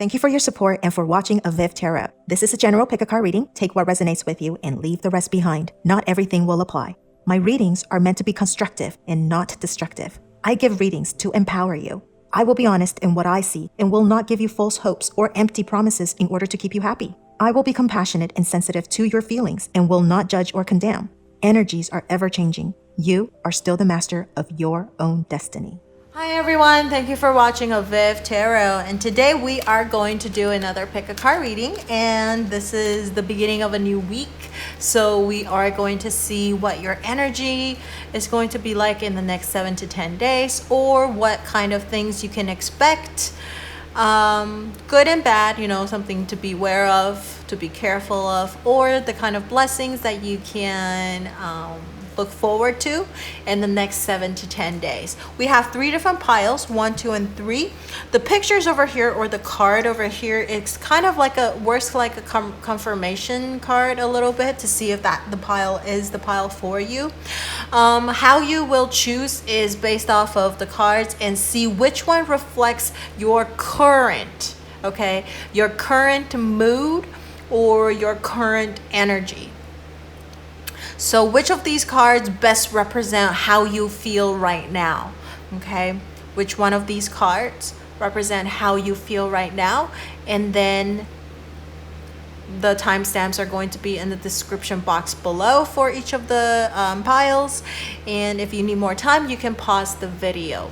Thank you for your support and for watching avivTarot. This is a general pick-a-card reading. Take what resonates with you and leave the rest behind. Not everything will apply. My readings are meant to be constructive and not destructive. I give readings to empower you. I will be honest in what I see and will not give you false hopes or empty promises in order to keep you happy. I will be compassionate and sensitive to your feelings and will not judge or condemn. Energies are ever-changing. You are still the master of your own destiny. Hi everyone, thank you for watching avivTarot, and today we are going to do another pick a card reading, and this is the beginning of a new week, so we are going to see what your energy is going to be like in the next 7 to 10 days, or what kind of things you can expect, good and bad, something to be aware of, to be careful of, or the kind of blessings that you can look forward to in the next 7 to 10 days. We have 3 different piles, 1, 2, and 3. The pictures over here, or the card over here, it's kind of like works like a confirmation card a little bit to see if the pile is the pile for you. How you will choose is based off of the cards and see which one reflects your current, your current mood or your current energy. So which of these cards best represent how you feel right now? Which one of these cards represent how you feel right now? And then the timestamps are going to be in the description box below for each of the piles. And if you need more time, you can pause the video.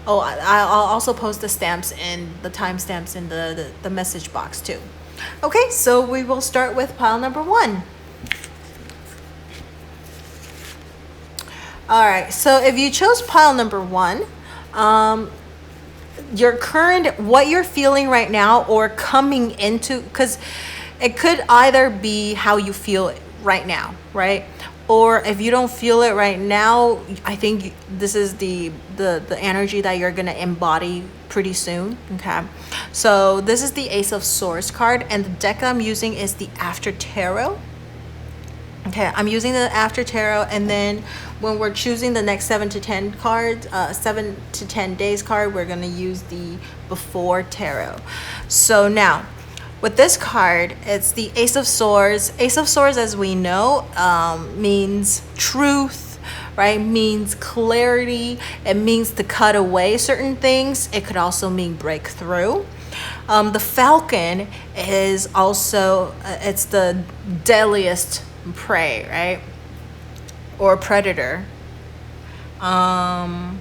Oh, I'll also post the stamps and the timestamps in the message box too. Okay, so we will start with pile number 1. All right, so if you chose pile number 1, what you're feeling right now or coming into, because it could either be how you feel right now, right? Or if you don't feel it right now, I think this is the energy that you're gonna embody pretty soon. So this is the Ace of Swords card, and the deck I'm using is the avivTarot. I'm using the avivTarot, and then when we're choosing the next 7 to 10 cards, 7 to 10 days card, we're going to use the before tarot. So now, with this card, it's the Ace of Swords. Ace of Swords, as we know, means truth, right? Means clarity. It means to cut away certain things. It could also mean breakthrough. The Falcon is also, it's the deadliest prey, right? Or predator in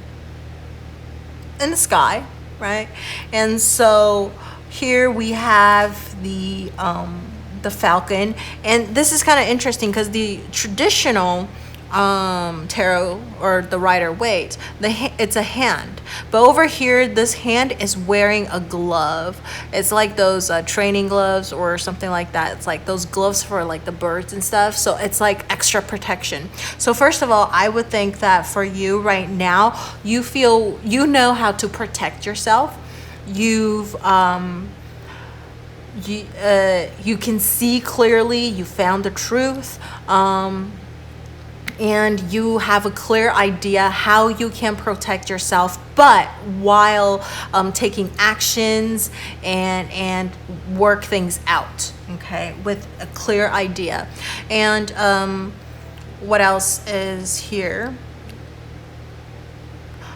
the sky, right? And so here we have the Falcon, and this is kind of interesting because the traditional tarot or the Rider-Waite, it's a hand, but over here this hand is wearing a glove. It's like those training gloves or something like that. It's like those gloves for like the birds and stuff, so it's like extra protection. So first of all, I would think that for you right now, you feel you know how to protect yourself. You can see clearly, you found the truth, and you have a clear idea how you can protect yourself, but while taking actions and work things out, with a clear idea. And what else is here?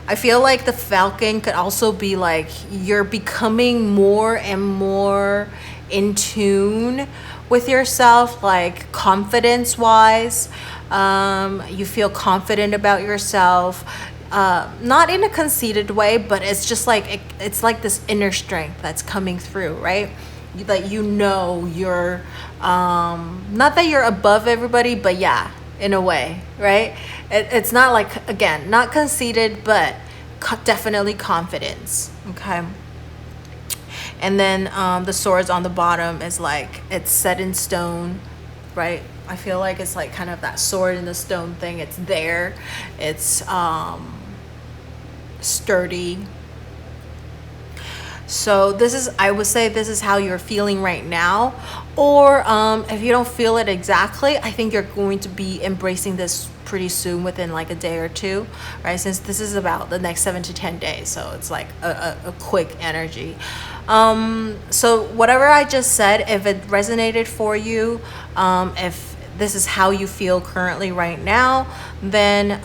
I feel like the Falcon could also be like you're becoming more and more in tune with yourself, like confidence-wise. You feel confident about yourself, not in a conceited way, but it's just like it's like this inner strength that's coming through, right? That you're not that you're above everybody, but yeah, in a way, right? It's not like, again, not conceited, but definitely confidence. And then the swords on the bottom is like it's set in stone, right? I feel like it's like kind of that sword in the stone thing. It's there. It's sturdy. So this is, I would say this is how you're feeling right now. Or if you don't feel it exactly, I think you're going to be embracing this pretty soon, within like a day or two, right? Since this is about the next 7 to 10 days, so it's like a quick energy. So whatever I just said, if it resonated for you, if this is how you feel currently right now, then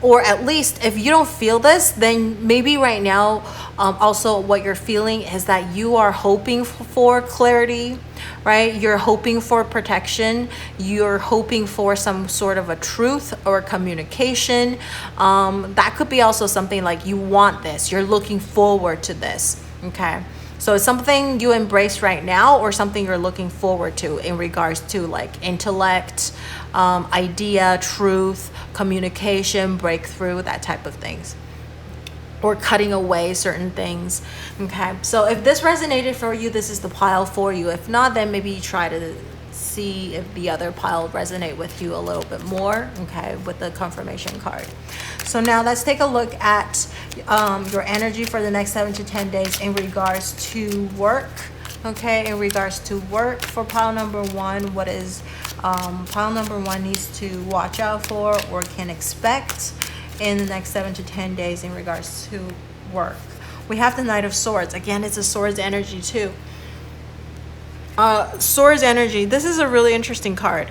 or at least if you don't feel this, then maybe right now also what you're feeling is that you are hoping for clarity, right? You're hoping for protection, you're hoping for some sort of a truth or communication. That could be also something like you want this, you're looking forward to this. Okay, so it's something you embrace right now or something you're looking forward to in regards to like intellect, idea, truth, communication, breakthrough, that type of things, or cutting away certain things. Okay, so if this resonated for you, this is the pile for you. If not, then maybe you try to see if the other pile resonate with you a little bit more, okay, with the confirmation card. So now let's take a look at your energy for the next 7 to 10 days in regards to work. Okay, in regards to work for pile number 1, what is pile number 1 needs to watch out for or can expect in the next 7 to 10 days in regards to work. We have the Knight of Swords. Again, it's a Swords energy too. Swords energy, this is a really interesting card.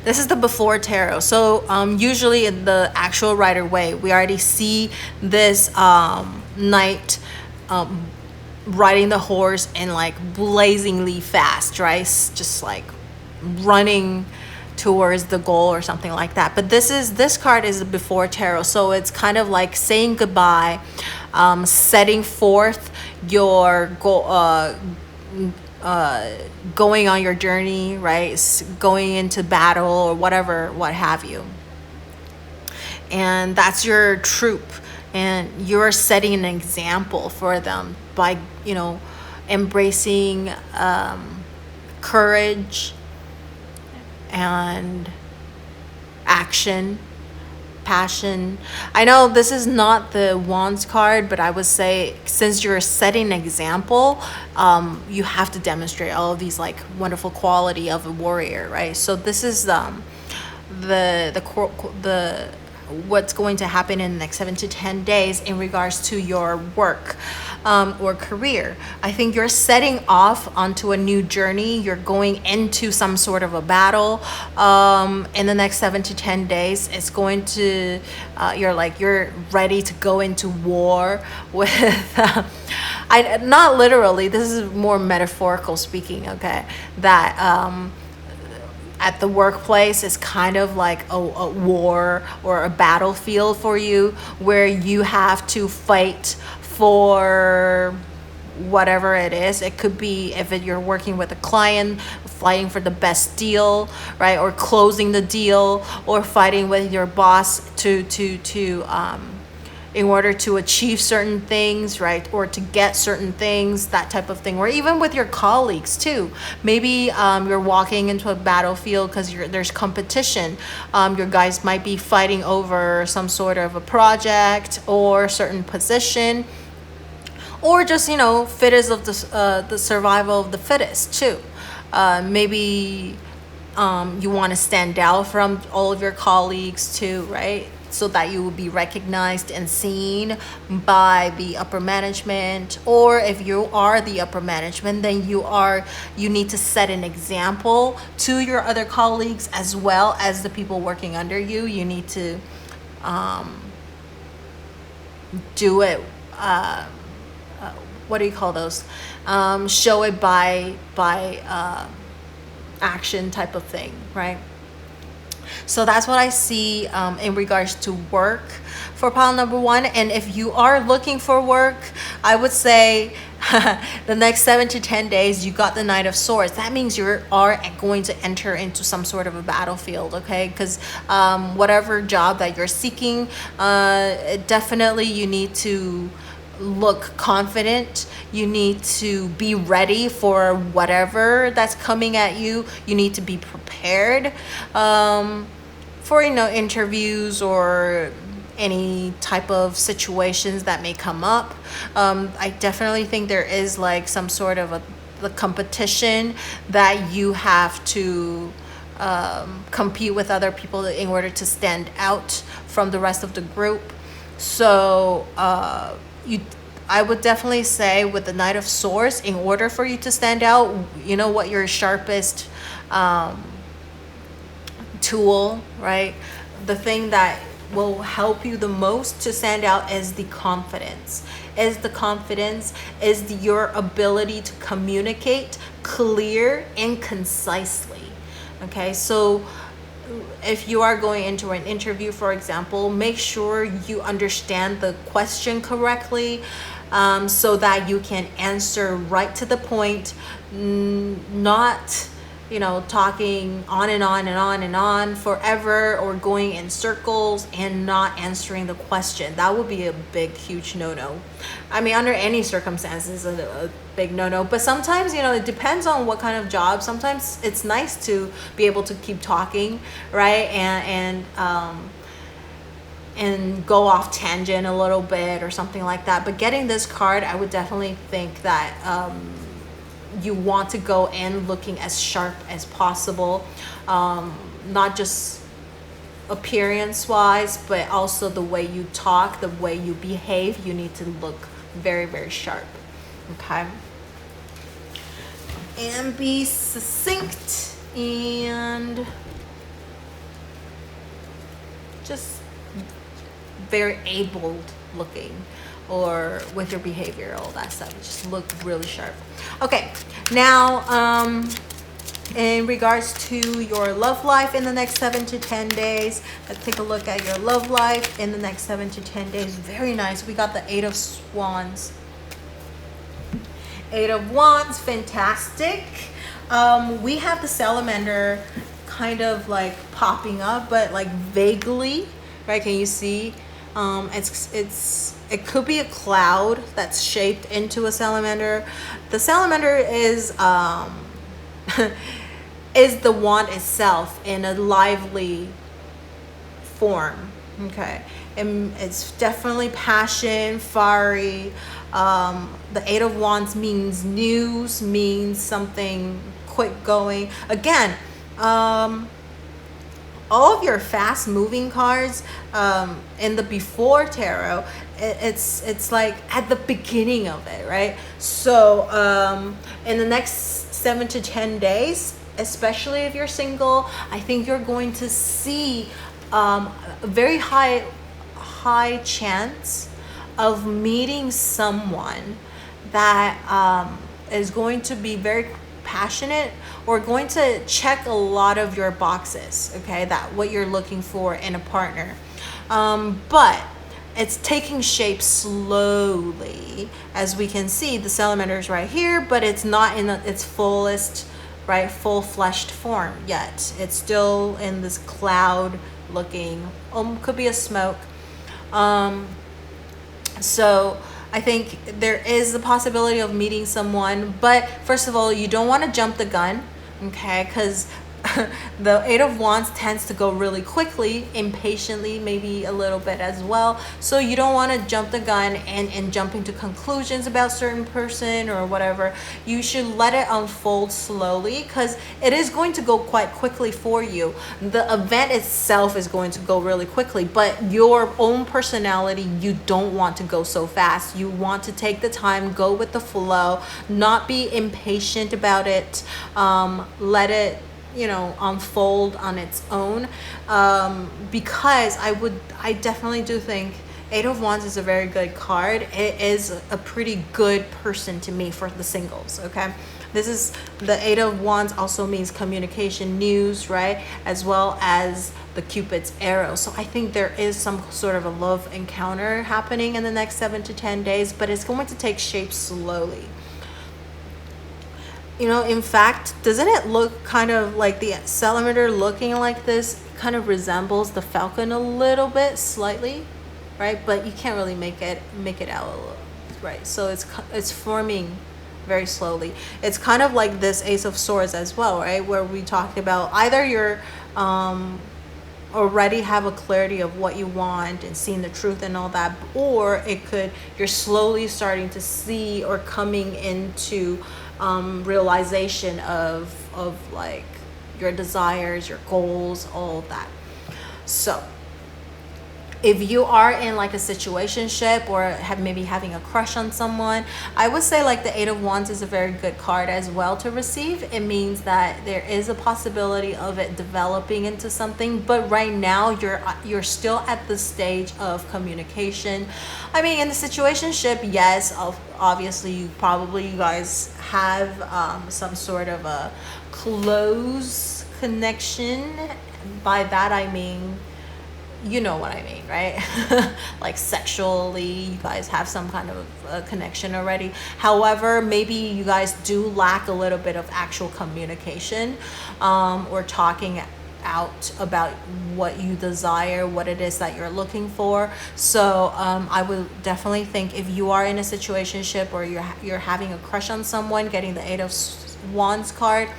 This is the before tarot. So usually in the actual Rider-Waite, we already see this knight riding the horse and like blazingly fast, right? Just like running towards the goal or something like that. But this card is before tarot, so it's kind of like saying goodbye, setting forth your goal, going on your journey, right? Going into battle or whatever, what have you. And that's your troop, and you're setting an example for them by, you know, embracing courage and action, passion. I know this is not the Wands card, but I would say since you're setting an example, you have to demonstrate all of these like wonderful quality of a warrior, right? So this is the what's going to happen in the next 7 to 10 days in regards to your work or career. I think you're setting off onto a new journey. You're going into some sort of a battle in the next 7 to 10 days. It's going to, you're ready to go into war with, not literally, this is more metaphorical speaking, okay, that at the workplace is kind of like a war or a battlefield for you, where you have to fight for whatever it is. It could be, if you're working with a client, fighting for the best deal, right, or closing the deal, or fighting with your boss to in order to achieve certain things, right, or to get certain things, that type of thing. Or even with your colleagues too. Maybe you're walking into a battlefield because there's competition. Your guys might be fighting over some sort of a project or certain position, or just, you know, fittest of the survival of the fittest too. Maybe you want to stand out from all of your colleagues too, right? So that you will be recognized and seen by the upper management. Or if you are the upper management, then you need to set an example to your other colleagues as well as the people working under you. You need to do it, what do you call those? Show it by action type of thing, right? So that's what I see in regards to work for pile number 1. And if you are looking for work, I would say the next 7 to 10 days, you got the Knight of Swords. That means you are going to enter into some sort of a battlefield, okay? Because whatever job that you're seeking, definitely you need to look confident. You need to be ready for whatever that's coming at you. You need to be prepared for, you know, interviews or any type of situations that may come up. I definitely think there is like some sort of the competition that you have to compete with other people in order to stand out from the rest of the group. So I would definitely say with the Knight of Swords, in order for you to stand out, you know what your sharpest tool, right? The thing that will help you the most to stand out is the confidence. Is your ability to communicate clear and concisely. Okay, so if you are going into an interview, for example, make sure you understand the question correctly, so that you can answer right to the point, not talking on and on and on and on forever, or going in circles and not answering the question. That would be a big, huge no-no. I mean, under any circumstances, a big no-no. But sometimes, it depends on what kind of job. Sometimes it's nice to be able to keep talking, right? And go off tangent a little bit or something like that. But getting this card, I would definitely think that you want to go in looking as sharp as possible, not just appearance wise, but also the way you talk, the way you behave. You need to look very, very sharp. Okay, and be succinct and just very able looking, or with your behavior, all that stuff. Just look really sharp. Okay, now in regards to your love life in the next 7 to 10 days, let's take a look at your love life in the next 7 to 10 days. Very nice. We got the 8 of Wands. 8 of Wands, fantastic. We have the salamander kind of like popping up, but like vaguely, right? Can you see? It could be a cloud that's shaped into a salamander. The salamander is the wand itself in a lively form. Okay, and it's definitely passion, fiery. The 8 of Wands means news, means something quick going. Again, all of your fast moving cards in the before tarot, it's like at the beginning of it, right? So in the next 7 to 10 days, especially if you're single, I think you're going to see a very high chance of meeting someone that is going to be very passionate, or going to check a lot of your boxes, okay, that what you're looking for in a partner. But it's taking shape slowly. As we can see, the salamander is right here, but it's not in its fullest, right, full-fleshed form yet. It's still in this cloud looking, could be a smoke. So I think there is the possibility of meeting someone, but first of all, you don't want to jump the gun, okay? Because the 8 of Wands tends to go really quickly, impatiently, maybe a little bit as well. So you don't want to jump the gun and jump into conclusions about certain person or whatever. You should let it unfold slowly, because it is going to go quite quickly for you. The event itself is going to go really quickly, but your own personality, you don't want to go so fast. You want to take the time, go with the flow, not be impatient about it. Let it unfold on its own, because I definitely do think 8 of Wands is a very good card. It is a pretty good person to me for the singles, okay? This is the 8 of Wands also means communication, news, right? As well as the Cupid's arrow. So I think there is some sort of a love encounter happening in the next 7 to 10 days, but it's going to take shape slowly. In fact, doesn't it look kind of like the salamander looking like this kind of resembles the falcon a little bit, slightly, right? But you can't really make it out, right? So it's forming very slowly. It's kind of like this Ace of Swords as well, right? Where we talked about either you're already have a clarity of what you want and seeing the truth and all that, or you're slowly starting to see or coming into realization of like your desires, your goals, all of that. So if you are in like a situationship or maybe having a crush on someone, I would say like the Eight of Wands is a very good card as well to receive. It means that there is a possibility of it developing into something, but right now you're still at the stage of communication. I mean, in the situationship, yes, obviously you guys have some sort of a close connection. By that I mean, you know what I mean, right? Like sexually, you guys have some kind of a connection already. However, maybe you guys do lack a little bit of actual communication, or talking out about what you desire, what it is that you're looking for. So I would definitely think if you are in a situationship or you're having a crush on someone, getting the Eight of Wands card,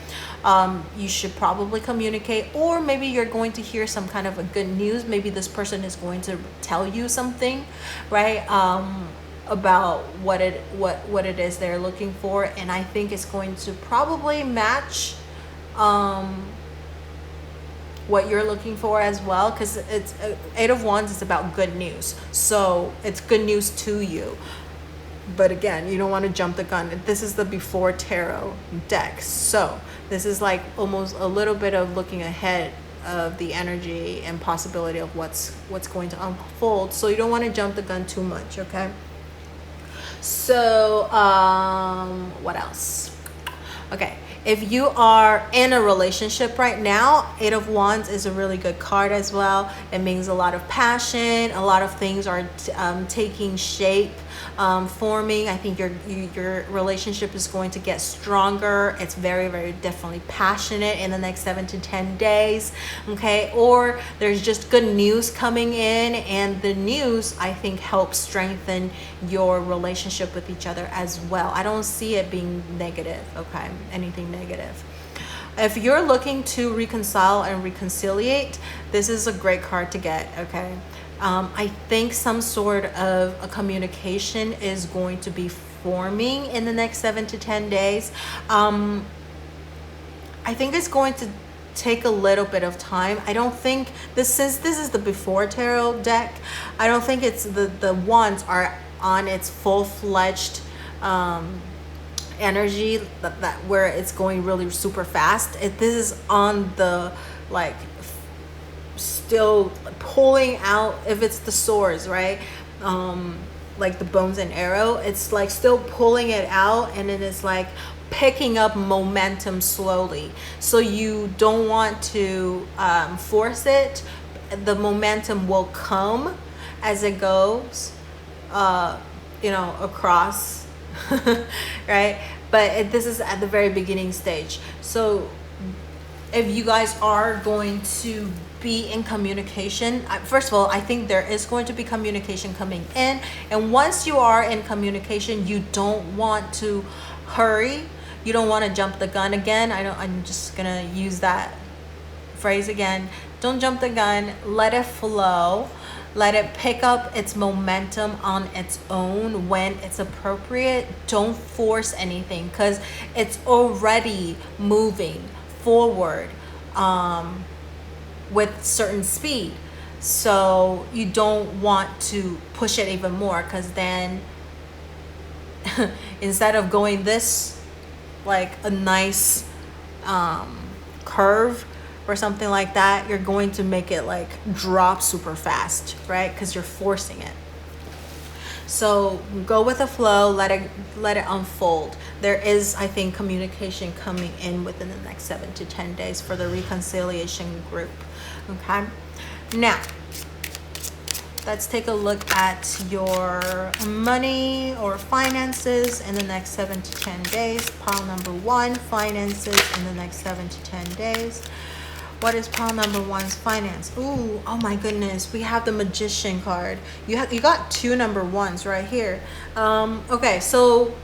you should probably communicate, or maybe you're going to hear some kind of a good news. Maybe this person is going to tell you something, right, about what it is they're looking for, and I think it's going to probably match what you're looking for as well, because it's Eight of Wands is about good news, so it's good news to you. But again, you don't want to jump the gun. This is the Before Tarot deck, so this is like almost a little bit of looking ahead of the energy and possibility of what's going to unfold. So you don't want to jump the gun too much, okay? So what else? Okay, if you are in a relationship right now, Eight of Wands is a really good card as well. It means a lot of passion, a lot of things are taking shape, forming. I think your relationship is going to get stronger. It's very, very definitely passionate in the next 7 to 10 days, okay? Or there's just good news coming in, and the news, I think, helps strengthen your relationship with each other as well. I don't see it being negative, okay? Anything negative. If you're looking to reconcile and reconciliate, this is a great card to get, okay? I think some sort of a communication is going to be forming in the next 7 to 10 days. I think it's going to take a little bit of time. I don't think this is the Before Tarot deck. I don't think it's the wands are on its full-fledged energy that where it's going really super fast. This is on the like still pulling out, if it's the swords, right, like the bones and arrow, it's like still pulling it out, and then it's like picking up momentum slowly. So you don't want to force it. The momentum will come as it goes across right, but this is at the very beginning stage. So if you guys are going to be in communication, first of all, I think there is going to be communication coming in, and once you are in communication, you don't want to hurry, you don't want to jump the gun again. I'm just gonna use that phrase again. Don't jump the gun. Let it flow. Let it pick up its momentum on its own when it's appropriate. Don't force anything, because it's already moving forward with certain speed. So you don't want to push it even more, because then instead of going this like a nice curve or something like that, you're going to make it like drop super fast, right? Because you're forcing it. So go with the flow, let it unfold. There is, I think, communication coming in within the next 7 to 10 days for the reconciliation group. Okay, now let's take a look at your money or finances in the next 7 to 10 days. Pile number 1, finances in the next 7 to 10 days. What is pile number 1's finance? Ooh, oh my goodness, we have the Magician card. You got 2 number 1s right here. Okay, so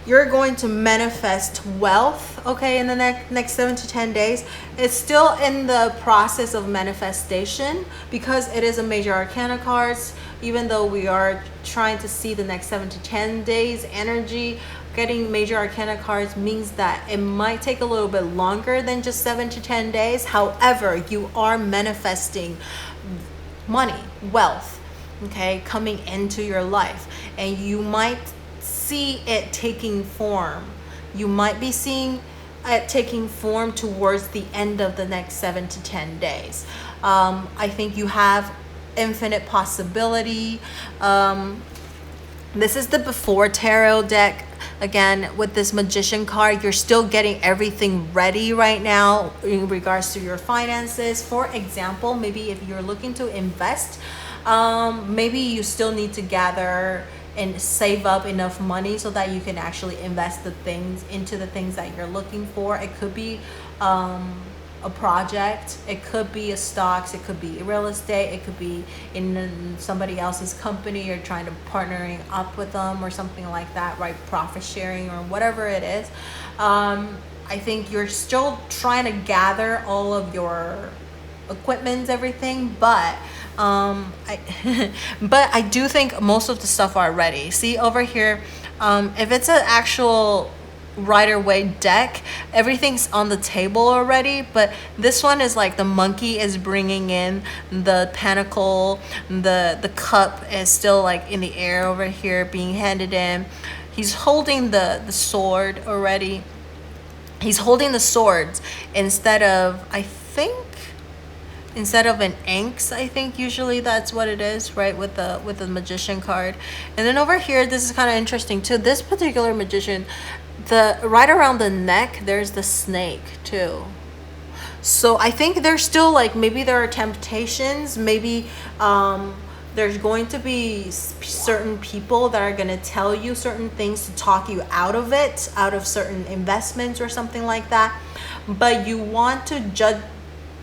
you're going to manifest wealth, okay, in the next 7 to 10 days. It's still in the process of manifestation because it is a major arcana cards. Even though we are trying to see the next 7 to 10 days energy, getting major arcana cards means that it might take a little bit longer than just 7 to 10 days. However, you are manifesting money, wealth, okay, coming into your life, and you might see it taking form. You might be seeing it taking form towards the end of the next 7 to 10 days. I think you have infinite possibility. This is the before tarot deck. Again, with this magician card, you're still getting everything ready right now in regards to your finances. For example, maybe if you're looking to invest, maybe you still need to gather and save up enough money so that you can actually invest into the things that you're looking for. It could be a project, it could be a stocks, it could be real estate, it could be in somebody else's company, you're trying to partnering up with them or something like that, right? Profit sharing or whatever it is. I think you're still trying to gather all of your equipment, everything, but I do think most of the stuff are ready. See over here, if it's an actual Rider-Waite deck, everything's on the table already, but this one is like the monkey is bringing in the pentacle, the cup is still like in the air over here being handed in. He's holding the sword already. He's holding the swords instead of an axe. I think usually that's what it is, right, with the magician card. And then over here, this is kind of interesting too. This particular magician, right around the neck, there's the snake too. So I think there's still like, maybe there are temptations, maybe there's going to be certain people that are going to tell you certain things to talk you out of it, out of certain investments or something like that. But you want to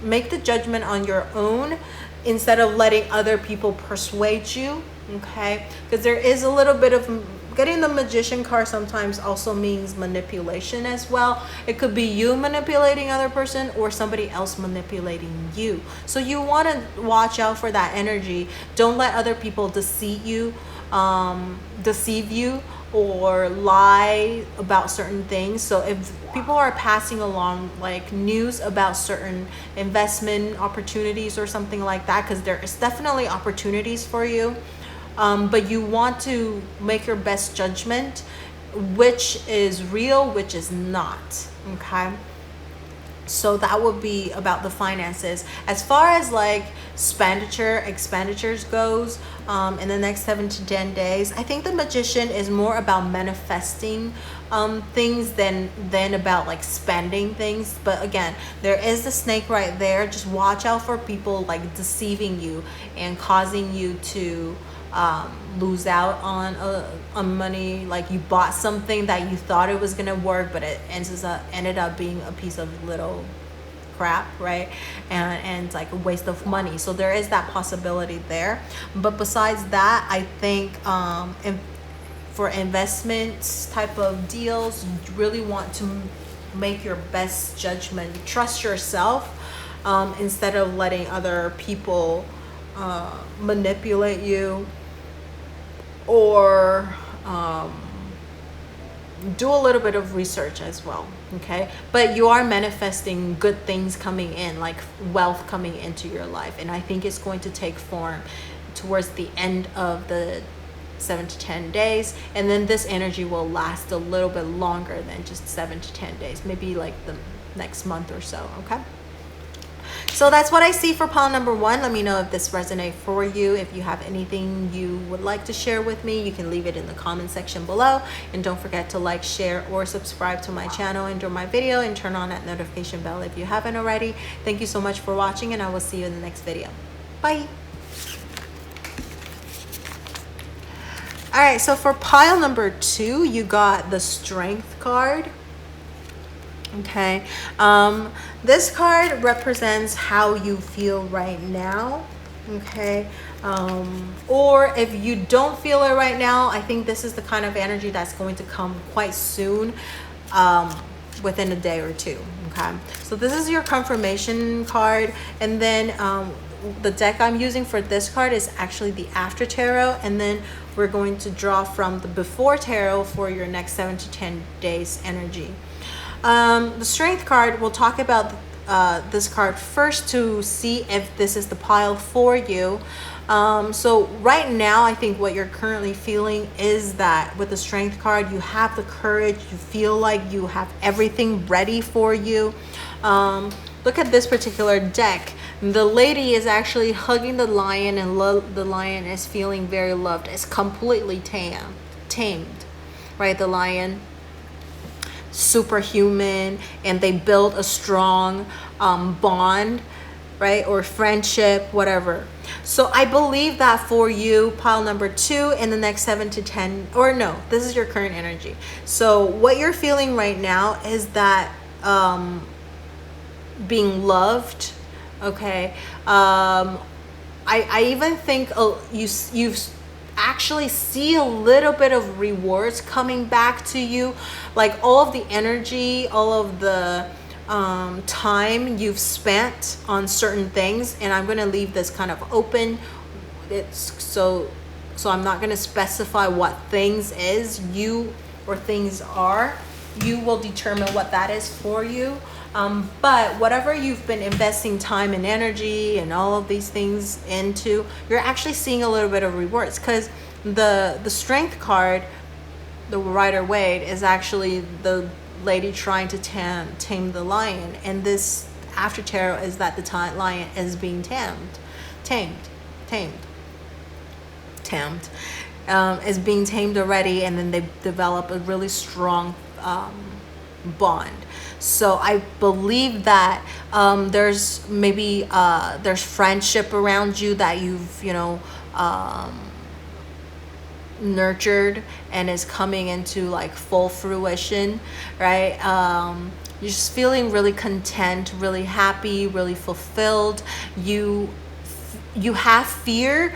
make the judgment on your own instead of letting other people persuade you, okay? Because there is a little bit of getting the magician card sometimes also means manipulation as well. It could be you manipulating other person or somebody else manipulating you. So you want to watch out for that energy. Don't let other people deceive you or lie about certain things. So if people are passing along like news about certain investment opportunities or something like that, because there is definitely opportunities for you, but you want to make your best judgment, which is real, which is not, okay? So that would be about the finances. As far as like expenditures goes, in the next 7 to 10 days, I think the magician is more about manifesting things than about like spending things. But again, there is the snake right there. Just watch out for people like deceiving you and causing you to lose out on money. Like you bought something that you thought it was gonna work, but it ended up being a piece of little crap, right? And like a waste of money. So there is that possibility there. But besides that, I think for investments type of deals, you really want to make your best judgment. Trust yourself instead of letting other people manipulate you or do a little bit of research as well, okay? But you are manifesting good things coming in, like wealth coming into your life, and I think it's going to take form towards the end of the 7 to 10 days, and then this energy will last a little bit longer than just 7 to 10 days, maybe like the next month or so, okay? So that's what I see for pile number 1. Let me know if this resonates for you. If you have anything you would like to share with me, you can leave it in the comment section below. And don't forget to like, share, or subscribe to my channel, enjoy my video, and turn on that notification bell if you haven't already. Thank you so much for watching, and I will see you in the next video. Bye. All right, so for pile number 2, you got the Strength card. Okay, this card represents how you feel right now, okay? Or if you don't feel it right now, I think this is the kind of energy that's going to come quite soon, within a day or two, okay? So this is your confirmation card, and then the deck I'm using for this card is actually the After Tarot, and then we're going to draw from the Before Tarot for your next 7 to 10 days energy. The Strength card, we'll talk about this card first to see if this is the pile for you. So right now, I think what you're currently feeling is that with the Strength card, you have the courage, you feel like you have everything ready for you. Look at this particular deck. The lady is actually hugging the lion, and the lion is feeling very loved. It's completely tamed, right? The lion, superhuman, and they build a strong bond, right? Or friendship, whatever. So I believe that for you, pile number 2, in the next 7 to 10, or no, this is your current energy. So what you're feeling right now is that being loved, okay? I even think you actually see a little bit of rewards coming back to you, like all of the energy, all of the time you've spent on certain things. And I'm going to leave this kind of open. It's so I'm not going to specify what things is, you or things are. You will determine what that is for you. But whatever you've been investing time and energy and all of these things into, you're actually seeing a little bit of rewards, because the Strength card, the Rider-Waite, is actually the lady trying to tame the lion, and this After Tarot is that the lion is being tamed, is being tamed already, and then they develop a really strong bond. So I believe that there's maybe there's friendship around you that you've nurtured and is coming into like full fruition, right? You're just feeling really content, really happy, really fulfilled. You have fear,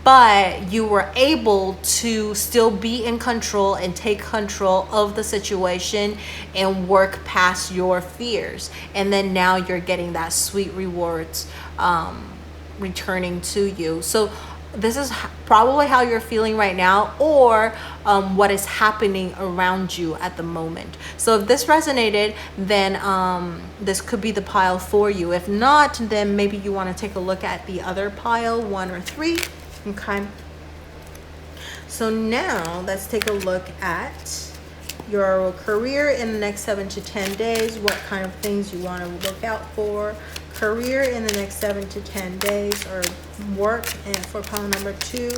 but you were able to still be in control and take control of the situation and work past your fears. And then now you're getting that sweet rewards returning to you. So this is probably how you're feeling right now, or what is happening around you at the moment. So if this resonated, then this could be the pile for you. If not, then maybe you want to take a look at the other pile, 1 or 3. Okay. So now let's take a look at your career in the next 7 to 10 days. What kind of things you want to look out for. Career in the next 7 to 10 days, or work, and for pile number 2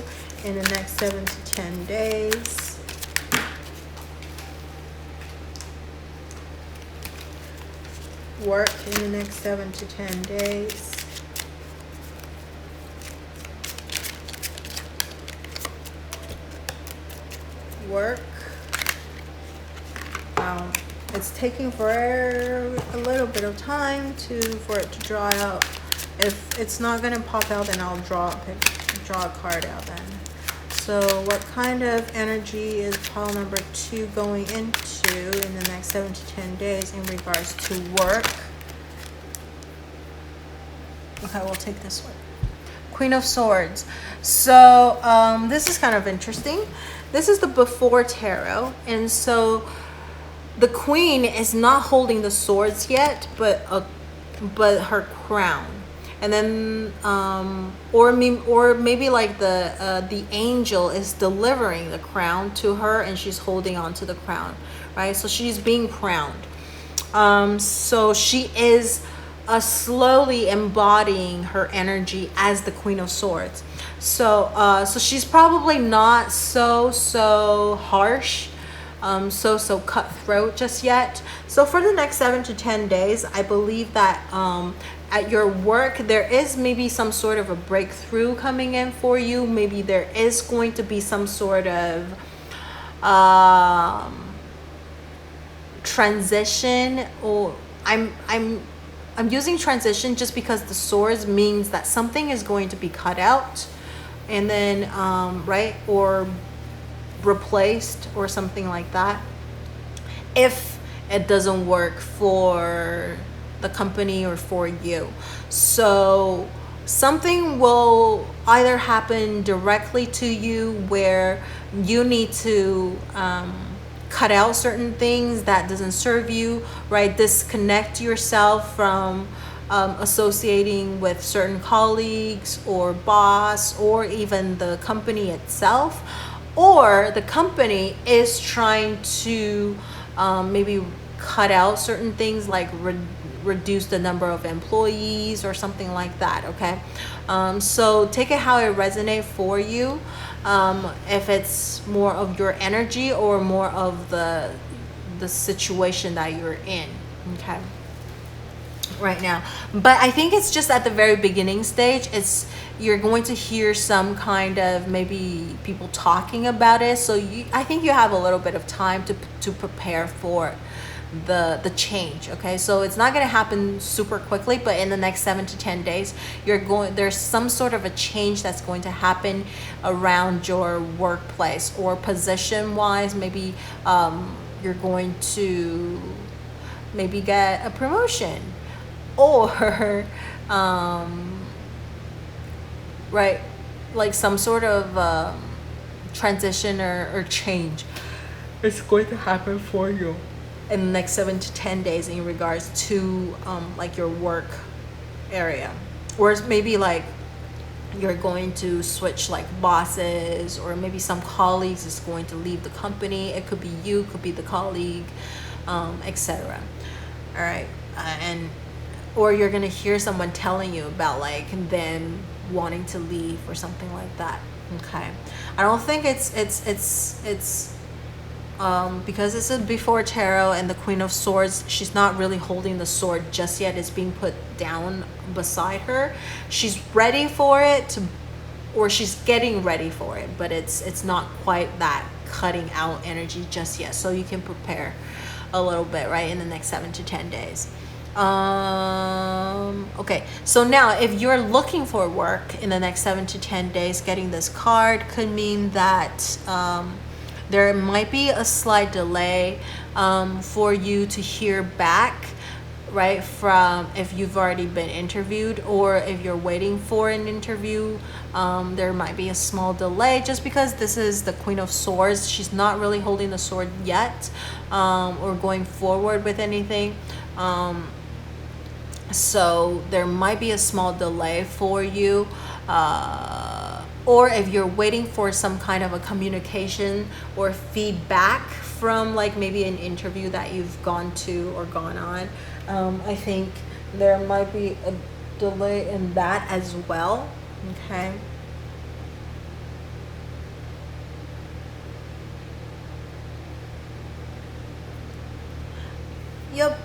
in the next 7 to 10 days. Work in the next 7 to 10 days. Work. It's taking for a little bit of time for it to draw out. If it's not going to pop out, then I'll draw a card out then. So what kind of energy is pile number 2 going into in the next 7 to 10 days in regards to work? Okay, we'll take this one. Queen of Swords. So this is kind of interesting. This is the Before Tarot, and so the Queen is not holding the swords yet, but her crown, and then or maybe like the angel is delivering the crown to her, and she's holding on to the crown, right? So she's being crowned. So she is slowly embodying her energy as the Queen of Swords. So she's probably not so harsh, so cutthroat just yet. So for the next 7 to 10 days, I believe that at your work there is maybe some sort of a breakthrough coming in for you. Maybe there is going to be some sort of transition, or I'm using transition just because the swords means that something is going to be cut out, and then right, or replaced or something like that, if it doesn't work for the company or for you. So something will either happen directly to you where you need to cut out certain things that doesn't serve you, right? Disconnect yourself from associating with certain colleagues or boss or even the company itself, or the company is trying to maybe cut out certain things like reduce the number of employees or something like that. Okay, so take it how it resonates for you, if it's more of your energy or more of the situation that you're in. Okay, right now. But I think it's just at the very beginning stage. You're going to hear some kind of maybe people talking about it, so I think you have a little bit of time to prepare for the change. Okay, so it's not going to happen super quickly, but in the next 7 to 10 days there's some sort of a change that's going to happen around your workplace, or position wise. Maybe you're going to maybe get a promotion, or right, like some sort of transition or change is going to happen for you in the next 7 to 10 days in regards to like your work area. Or maybe like you're going to switch like bosses, or maybe some colleagues is going to leave the company. It could be you, could be the colleague, etc. All right, or you're gonna hear someone telling you about like them wanting to leave or something like that. Okay, I don't think it's because this is before tarot and the Queen of Swords, she's not really holding the sword just yet. It's being put down beside her. She's ready for it or she's getting ready for it, but it's not quite that cutting out energy just yet. So you can prepare a little bit, right, in the next 7 to 10 days. Okay, so now if you're looking for work in the next 7 to 10 days, getting this card could mean that there might be a slight delay for you to hear back, right, from if you've already been interviewed, or if you're waiting for an interview. There might be a small delay just because this is the Queen of Swords. She's not really holding the sword yet, or going forward with anything. So there might be a small delay for you. Or if you're waiting for some kind of a communication or feedback from like maybe an interview that you've gone to or gone on, I think there might be a delay in that as well. Okay. Yep.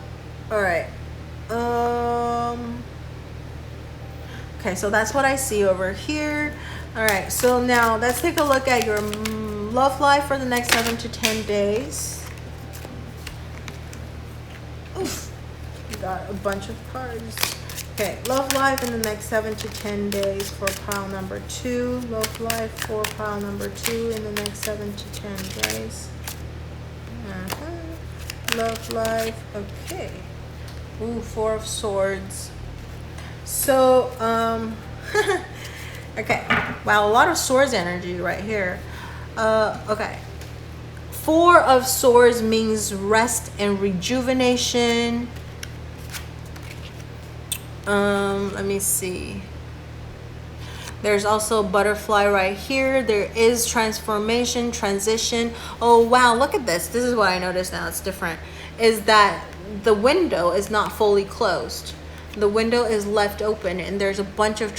All right. Okay, so that's what I see over here. All right, so now let's take a look at your love life for the next 7 to 10 days. Oof, you got a bunch of cards. Okay, love life in the next 7 to 10 days for pile number 2. Love life for pile number 2 in the next 7 to 10 days. Love life, okay. Ooh, 4 of Swords. So, okay. Wow, a lot of Swords energy right here. Okay. 4 of Swords means rest and rejuvenation. Let me see. There's also butterfly right here. There is transformation, transition. Oh, wow, look at this. This is what I noticed now. It's different. Is that the window is not fully closed. The window is left open and there's a bunch of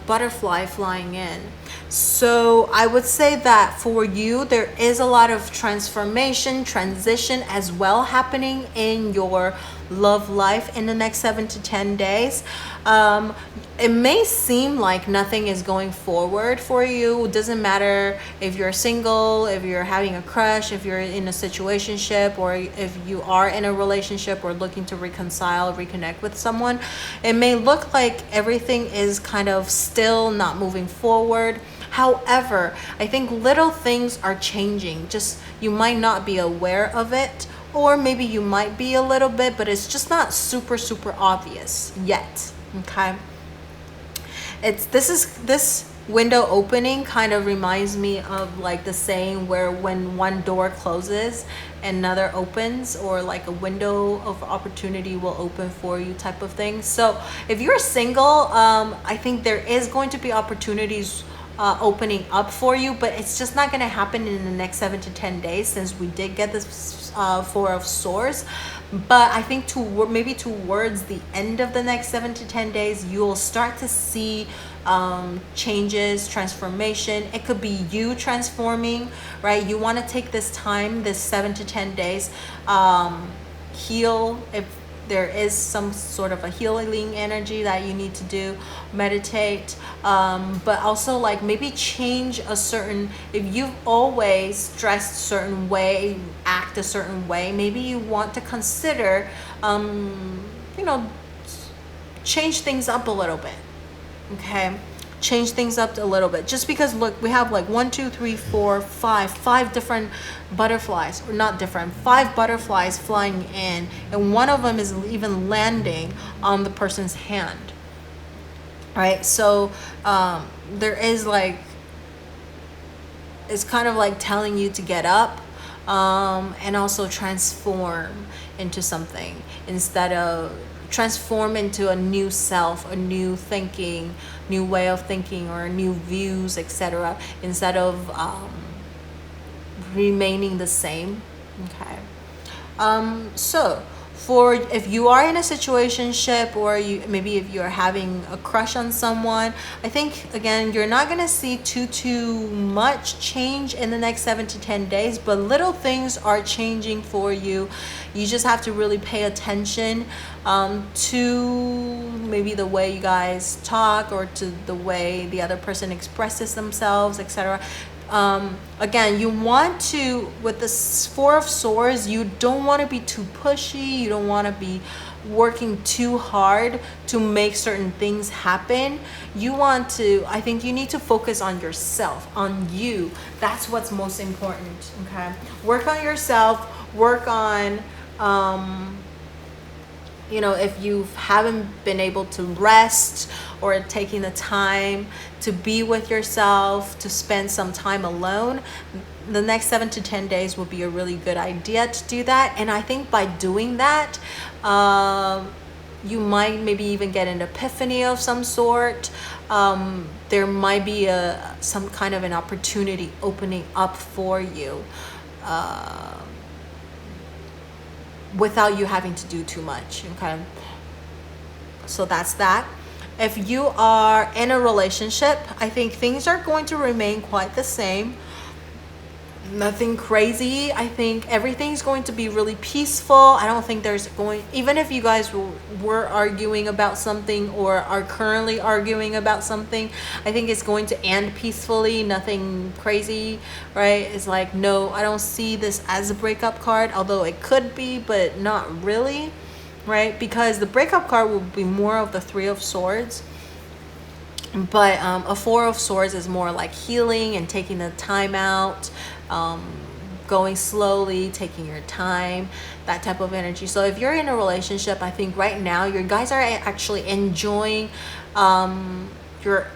butterfly flying in. So I would say that for you, there is a lot of transformation, transition as well happening in your love life in the next 7 to 10 days. It may seem like nothing is going forward for you. It doesn't matter if you're single, if you're having a crush, if you're in a situationship, or if you are in a relationship or looking to reconcile, reconnect with someone. It may look like everything is kind of still not moving forward. However, I think little things are changing. Just you might not be aware of it, or maybe you might be a little bit, but it's just not super obvious yet. Okay. this window opening kind of reminds me of like the saying where when one door closes another opens, or like a window of opportunity will open for you type of thing. So if you're single, I think there is going to be opportunities opening up for you, but it's just not going to happen in the next 7 to 10 days, since we did get this Four of Swords. But I think maybe towards the end of the next 7 to 10 days, you'll start to see changes, transformation. It could be you transforming, right? You want to take this time, this 7 to 10 days, heal. If there is some sort of a healing energy that you need to do, meditate, but also like maybe change a certain, if you've always dressed a certain way, act a certain way, maybe you want to consider change things up a little bit. Okay, change things up a little bit. Just because look, we have like 1, 2, 3, 4, 5 different butterflies, or not different, 5 butterflies flying in, and one of them is even landing on the person's hand, right? So there is like, it's kind of like telling you to get up, and also transform into something, instead of transform into a new self, a new thinking, new way of thinking, or new views, etc., instead of remaining the same. Okay, so for if you are in a situationship, or maybe if you're having a crush on someone, I think again you're not gonna see too much change in the next 7 to 10 days, but little things are changing for you. You just have to really pay attention to maybe the way you guys talk, or to the way the other person expresses themselves, etc. Again, you want to, with this Four of Swords, you don't want to be too pushy. You don't want to be working too hard to make certain things happen. You want to, I think you need to focus on yourself, on you. That's what's most important. Okay, work on yourself, work on if you haven't been able to rest, or taking the time to be with yourself, to spend some time alone, the next 7 to 10 days will be a really good idea to do that. And I think by doing that, you might maybe even get an epiphany of some sort. There might be some kind of an opportunity opening up for you, without you having to do too much. Okay, so that's that. If you are in a relationship, I think things are going to remain quite the same. Nothing crazy. I think everything's going to be really peaceful. I don't think there's even if you guys were arguing about something, or are currently arguing about something, I think it's going to end peacefully. Nothing crazy, right? It's like, no, I don't see this as a breakup card, although it could be, but not really, right? Because the breakup card will be more of the Three of Swords. But a Four of Swords is more like healing and taking the time out, going slowly, taking your time, that type of energy. So if you're in a relationship, I think right now you guys are actually enjoying your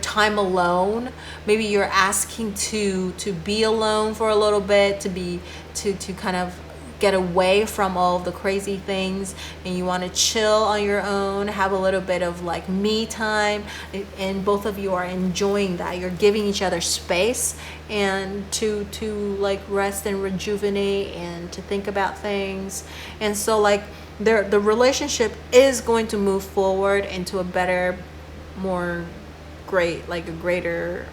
time alone. Maybe you're asking to be alone for a little bit, to kind of get away from all the crazy things, and you want to chill on your own, have a little bit of like me time, and both of you are enjoying that. You're giving each other space, and to like rest and rejuvenate, and to think about things. And so like the relationship is going to move forward into a better, more greater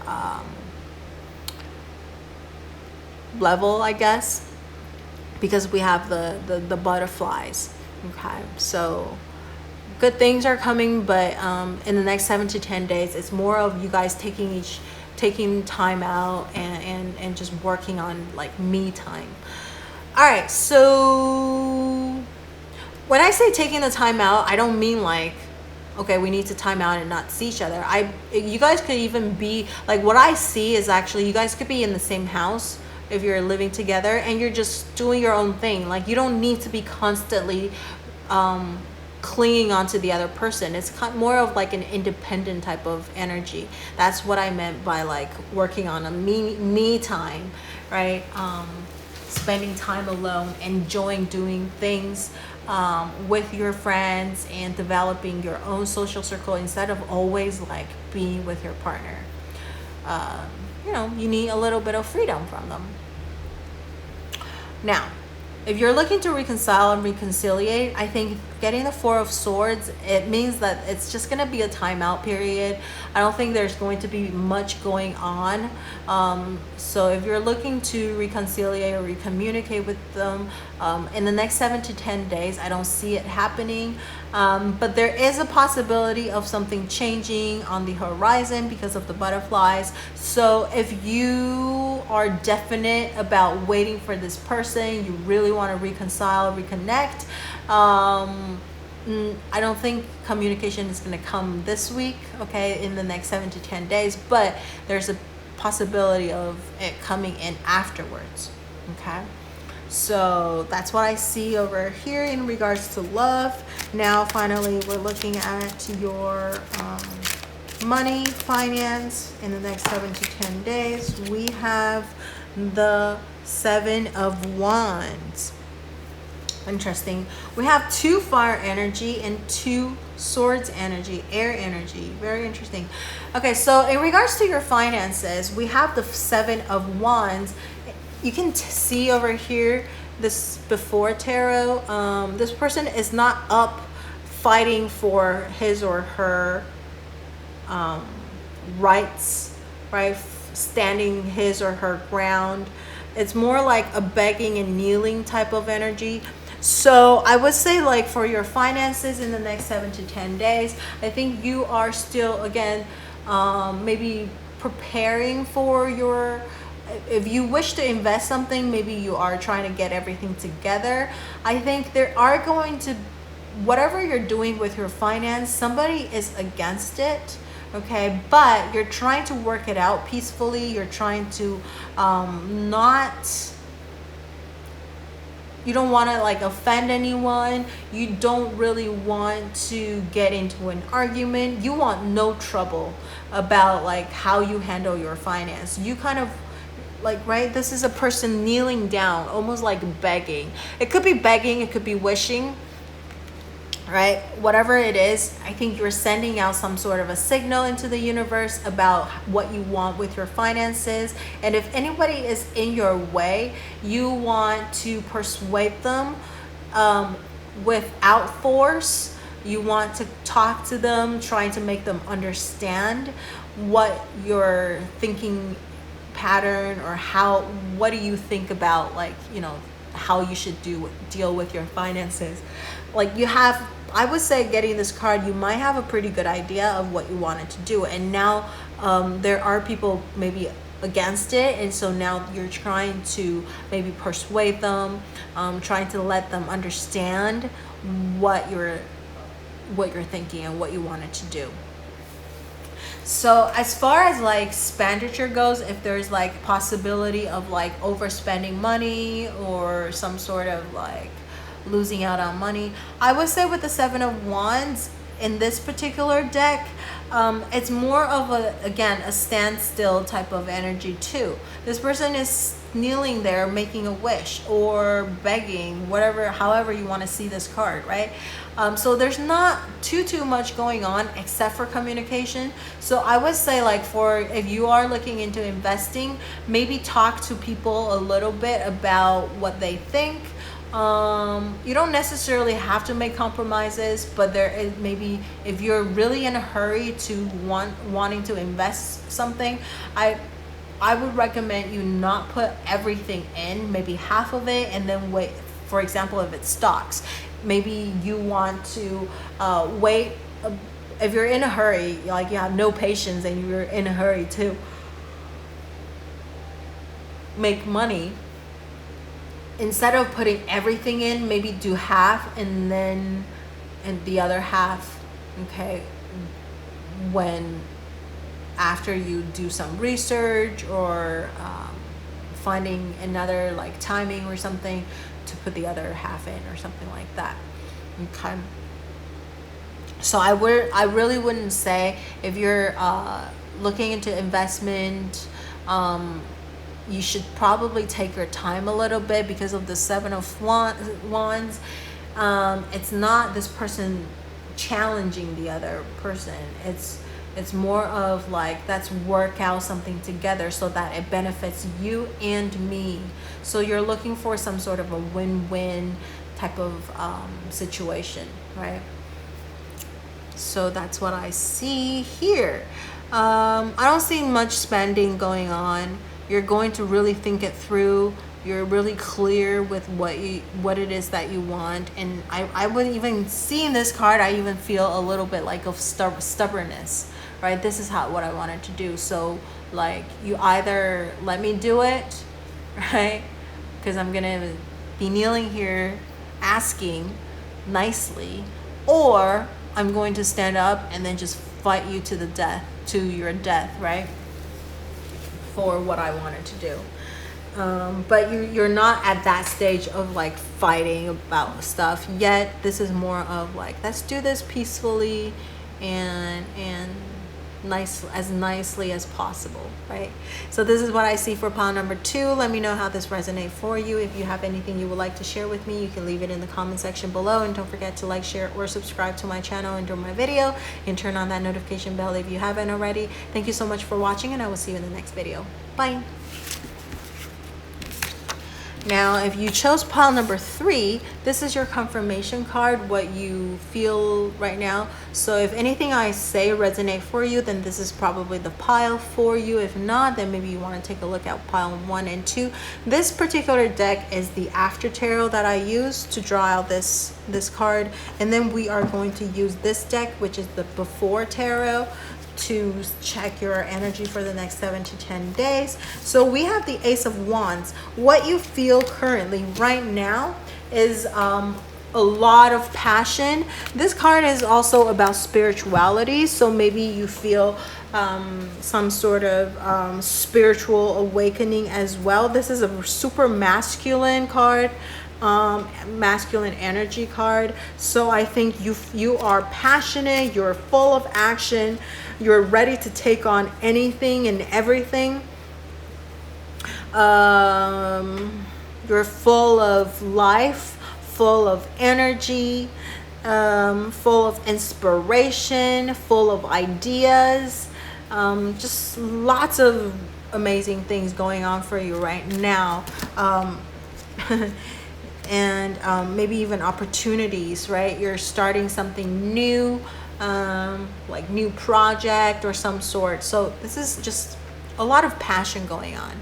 level, I guess, because we have the butterflies. Okay, so good things are coming, but in the next 7 to 10 days, it's more of you guys taking time out, and just working on like me time. All right, so when I say taking the time out, I don't mean like, okay, we need to time out and not see each other. You guys could even be like, what I see is actually you guys could be in the same house if you're living together, and you're just doing your own thing. Like, you don't need to be constantly clinging on to the other person. It's more of like an independent type of energy. That's what I meant by like working on a me time, right? Spending time alone, enjoying doing things with your friends and developing your own social circle instead of always like being with your partner. You know, you need a little bit of freedom from them. Now, if you're looking to reconcile and reconciliate, I think getting the Four of Swords, it means that it's just going to be a timeout period. I don't think there's going to be much going on. So if you're looking to reconciliate or recommunicate with them in the next 7 to 10 days, I don't see it happening. But there is a possibility of something changing on the horizon because of the butterflies. So if you are definite about waiting for this person, you really want to reconcile, reconnect, I don't think communication is going to come this week, okay, in the next 7 to 10 days, but there's a possibility of it coming in afterwards, okay? So that's what I see over here in regards to love. Now, finally, we're looking at your money, finance in the next 7 to 10 days. We have the Seven of Wands. Interesting. We have 2 fire energy and 2 swords energy, air energy. Very interesting. Okay, so in regards to your finances, we have the 7 of Wands. You can see over here this before tarot. This person is not up fighting for his or her rights, right? Standing his or her ground. It's more like a begging and kneeling type of energy. So I would say, like, for your finances in the next 7 to 10 days, I think you are still, again, maybe preparing for your, if you wish to invest something, maybe you are trying to get everything together. I think there are going to, whatever you're doing with your finance, somebody is against it, okay? But you're trying to work it out peacefully. You're trying to you don't want to like offend anyone. You don't really want to get into an argument. You want no trouble about like how you handle your finance. You kind of like, right, this is a person kneeling down, almost like begging. It could be begging, it could be wishing, right? Whatever it is, I think you're sending out some sort of a signal into the universe about what you want with your finances. And if anybody is in your way, you want to persuade them without force. You want to talk to them, trying to make them understand what your thinking pattern or what do you think about, like, you know, how you should deal with your finances. Like, you have, I would say, getting this card, you might have a pretty good idea of what you wanted to do, and now there are people maybe against it, and so now you're trying to maybe persuade them, trying to let them understand what you're thinking and what you wanted to do. So as far as like expenditure goes, if there's like possibility of like overspending money or some sort of like losing out on money, I would say with the Seven of Wands in this particular deck, it's more of a standstill type of energy too. This person is kneeling there making a wish or begging, however you want to see this card, right? So there's not too much going on except for communication. So I would say, like, if you are looking into investing, maybe talk to people a little bit about what they think. You don't necessarily have to make compromises, but there is maybe, if you're really in a hurry to wanting to invest something, I would recommend you not put everything in, maybe half of it, and then wait. For example, if it's stocks, maybe you want to wait. If you're in a hurry, like you have no patience and you're in a hurry to make money, instead of putting everything in, maybe do half and the other half, okay, after you do some research or finding another like timing or something to put the other half in or something like that. Okay. So I really wouldn't say, if you're looking into investment, you should probably take your time a little bit because of the Seven of Wands. It's not this person challenging the other person. It's more of like, let's work out something together so that it benefits you and me. So you're looking for some sort of a win-win type of situation, right? So that's what I see here. I don't see much spending going on. You're going to really think it through. You're really clear with what it is that you want. And I would even see in this card, I even feel a little bit like of stubbornness, right? This is what I wanted to do. So like, you either let me do it, right? Because I'm gonna be kneeling here asking nicely, or I'm going to stand up and then just fight you to your death, right? For what I wanted to do. But you're not at that stage of like fighting about stuff yet. This is more of like, let's do this peacefully and as nicely as possible, right? So this is what I see for pile number 2. Let me know how this resonates for you. If you have anything you would like to share with me, you can leave it in the comment section below, and don't forget to like, share, or subscribe to my channel and my video, and turn on that notification bell if you haven't already. Thank you so much for watching, and I will see you in the next video. Bye. Now, if you chose pile number 3, this is your confirmation card, what you feel right now. So if anything I say resonate for you, then this is probably the pile for you. If not, then maybe you want to take a look at pile 1 and 2. This particular deck is the avivTarot that I use to draw out this card. And then we are going to use this deck, which is the before tarot, to check your energy for the next 7 to 10 days. So we have the Ace of Wands. What you feel currently right now is a lot of passion. This card is also about spirituality, so maybe you feel some sort of spiritual awakening as well. This is a super masculine card, masculine energy card. So I think you are passionate, you're full of action, you're ready to take on anything and everything. You're full of life, full of energy, full of inspiration, full of ideas, just lots of amazing things going on for you right now. And maybe even opportunities, right? You're starting something new, like new project or some sort. So this is just a lot of passion going on,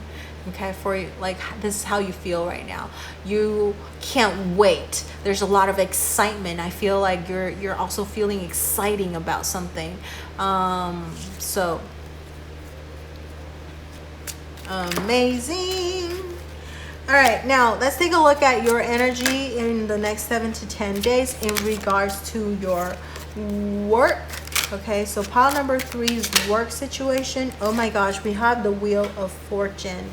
okay, for you. Like, this is how you feel right now. You can't wait. There's a lot of excitement. I feel like you're also feeling exciting about something. So amazing. All right, now let's take a look at your energy in the next 7 to 10 days in regards to your work. Okay, so pile number 3's work situation. Oh my gosh, we have the Wheel of Fortune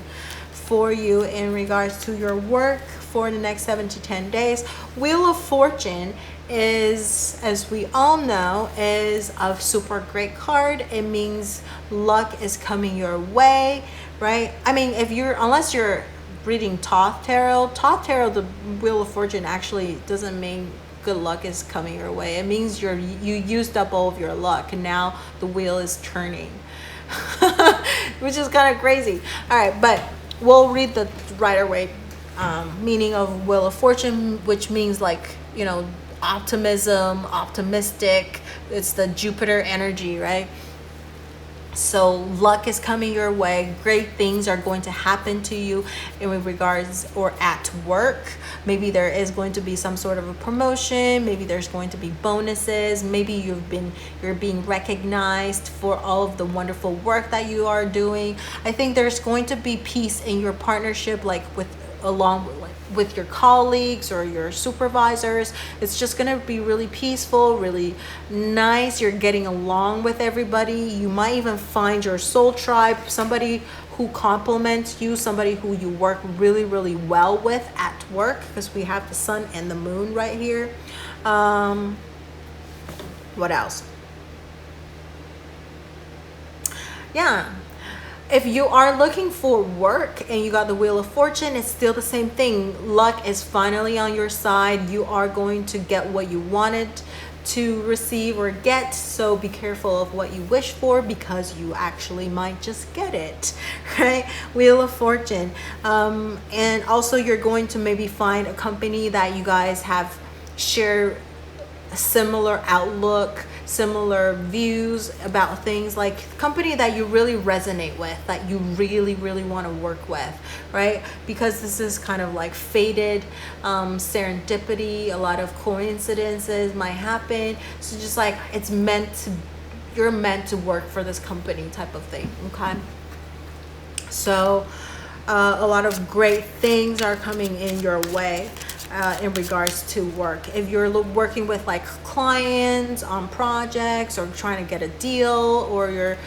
for you in regards to your work for the next 7 to 10 days. Wheel of Fortune is, as we all know, is a super great card. It means luck is coming your way, right? I mean, unless you're reading Thoth Tarot, the Wheel of Fortune actually doesn't mean good luck is coming your way. It means you used up all of your luck, and now the wheel is turning, which is kind of crazy. All right, but we'll read the Rider-Waite meaning of Wheel of Fortune, which means, like, you know, optimism, optimistic. It's the Jupiter energy, right? So luck is coming your way. Great things are going to happen to you in regards or at work. Maybe there is going to be some sort of a promotion. Maybe there's going to be bonuses. Maybe you're being recognized for all of the wonderful work that you are doing. I think there's going to be peace in your partnership, like with your colleagues or your supervisors. It's just going to be really peaceful, really nice. You're getting along with everybody. You might even find your soul tribe, somebody who compliments you, somebody who you work really, really well with at work, because we have the sun and the moon right here. What else? Yeah. If you are looking for work and you got the Wheel of Fortune, it's still the same thing. Luck is finally on your side. You are going to get what you wanted to receive or get, so be careful of what you wish for, because you actually might just get it, right? Wheel of Fortune. And also you're going to maybe find a company that you guys have share a similar outlook, similar views about things, like company that you really resonate with, that you really want to work with, right? Because this is kind of like fated serendipity. A lot of coincidences might happen, so just like it's meant to, you're meant to work for this company type of thing. Okay, so a lot of great things are coming in your way in regards to work. If you're working with like clients on projects, or trying to get a deal, or you're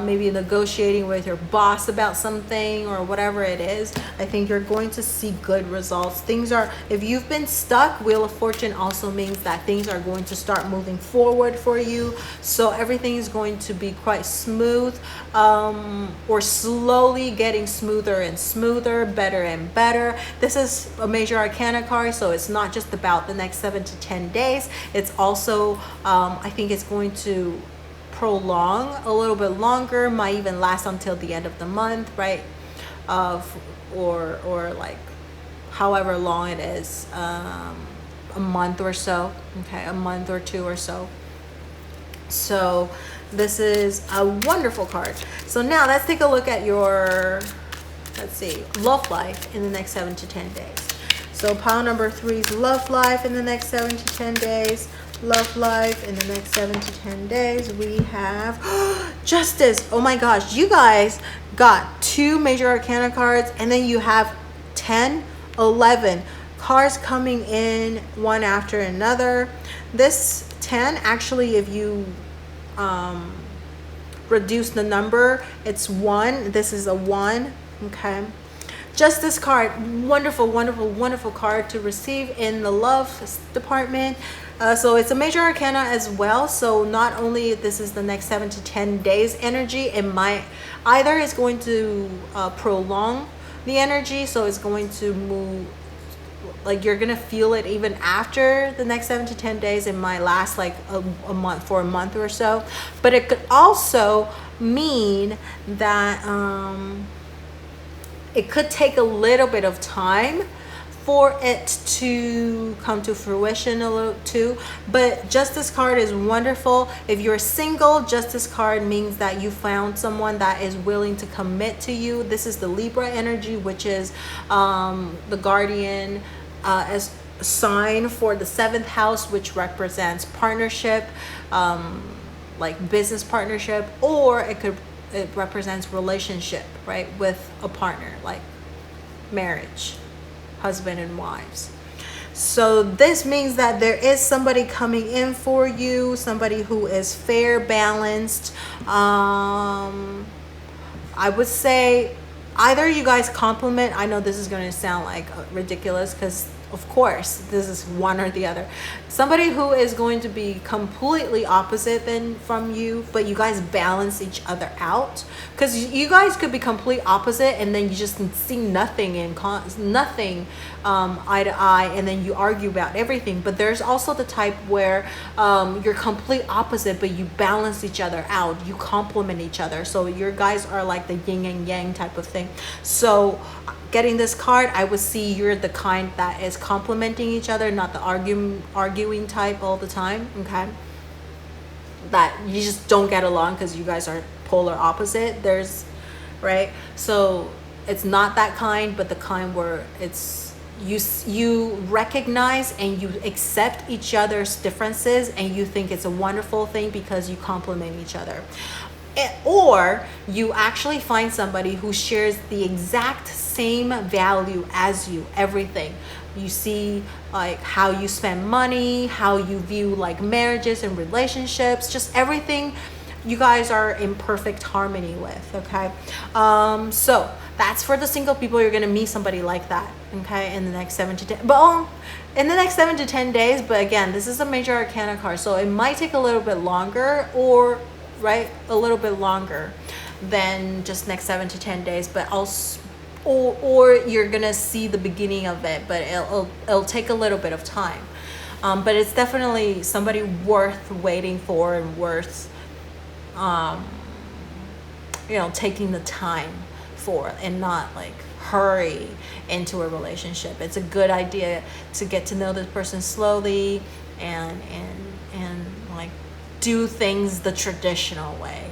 maybe negotiating with your boss about something, or whatever it is, I think you're going to see good results. Things are, if you've been stuck, Wheel of Fortune also means that things are going to start moving forward for you. So everything is going to be quite smooth, or slowly getting smoother and smoother, better and better. This is a major arcana card, so it's not just about the next 7 to 10 days. It's also, I think it's going to prolong a little bit longer, might even last until the end of the month, right? Or like however long it is, a month or so, okay, a month or two or so. So this is a wonderful card. So now let's take a look at your, let's see, love life in the next 7 to 10 days. So pile number 3 is love life in the next 7 to 10 days. Love life in the next 7 to 10 days. We have Justice. Oh my gosh, you guys got 2 major arcana cards, and then you have 10, 11 cards coming in one after another. This 10, actually, if you reduce the number, it's 1. This is a 1. Okay. Justice card, wonderful card to receive in the love department. So it's a major arcana as well. So not only this is the next 7 to 10 days energy, it might either is going to prolong the energy, so it's going to move, like you're gonna feel it even after the next 7 to 10 days. It might last like a month, for a month or so. But it could also mean that it could take a little bit of time for it to come to fruition a little too. But Justice card is wonderful. If you're single, Justice card means that you found someone that is willing to commit to you. This is the Libra energy, which is the guardian as a sign for the 7th house, which represents partnership, like business partnership, or it represents relationship, right, with a partner, like marriage, husband and wives. So this means that there is somebody coming in for you, somebody who is fair, balanced. I would say either you guys complement. I know this is going to sound like ridiculous, because of course this is one or the other. Somebody who is going to be completely opposite than from you, but you guys balance each other out, because you guys could be complete opposite and then you just see nothing in nothing eye to eye, and then you argue about everything. But there's also the type where you're complete opposite, but you balance each other out, you complement each other. So your guys are like the yin and yang type of thing. So getting this card, I would see you're the kind that is complementing each other, not the arguing type all the time, okay? That you just don't get along because you guys are polar opposite. There's, right? So it's not that kind, but the kind where it's you recognize and you accept each other's differences, and you think it's a wonderful thing because you complement each other. Or you actually find somebody who shares the exact same value as you, everything. You see like how you spend money, how you view like marriages and relationships, just everything you guys are in perfect harmony with, okay? So That's for the single people. You're going to meet somebody like that, okay, in the next 7 to 10, but in the next 7 to 10 days. But again, this is a major arcana card, so it might take a little bit longer, or right, a little bit longer than just next 7 to 10 days, but also, or you're gonna see the beginning of it, but it'll take a little bit of time. But it's definitely somebody worth waiting for and worth taking the time for, and not like hurry into a relationship. It's a good idea to get to know this person slowly and like do things the traditional way.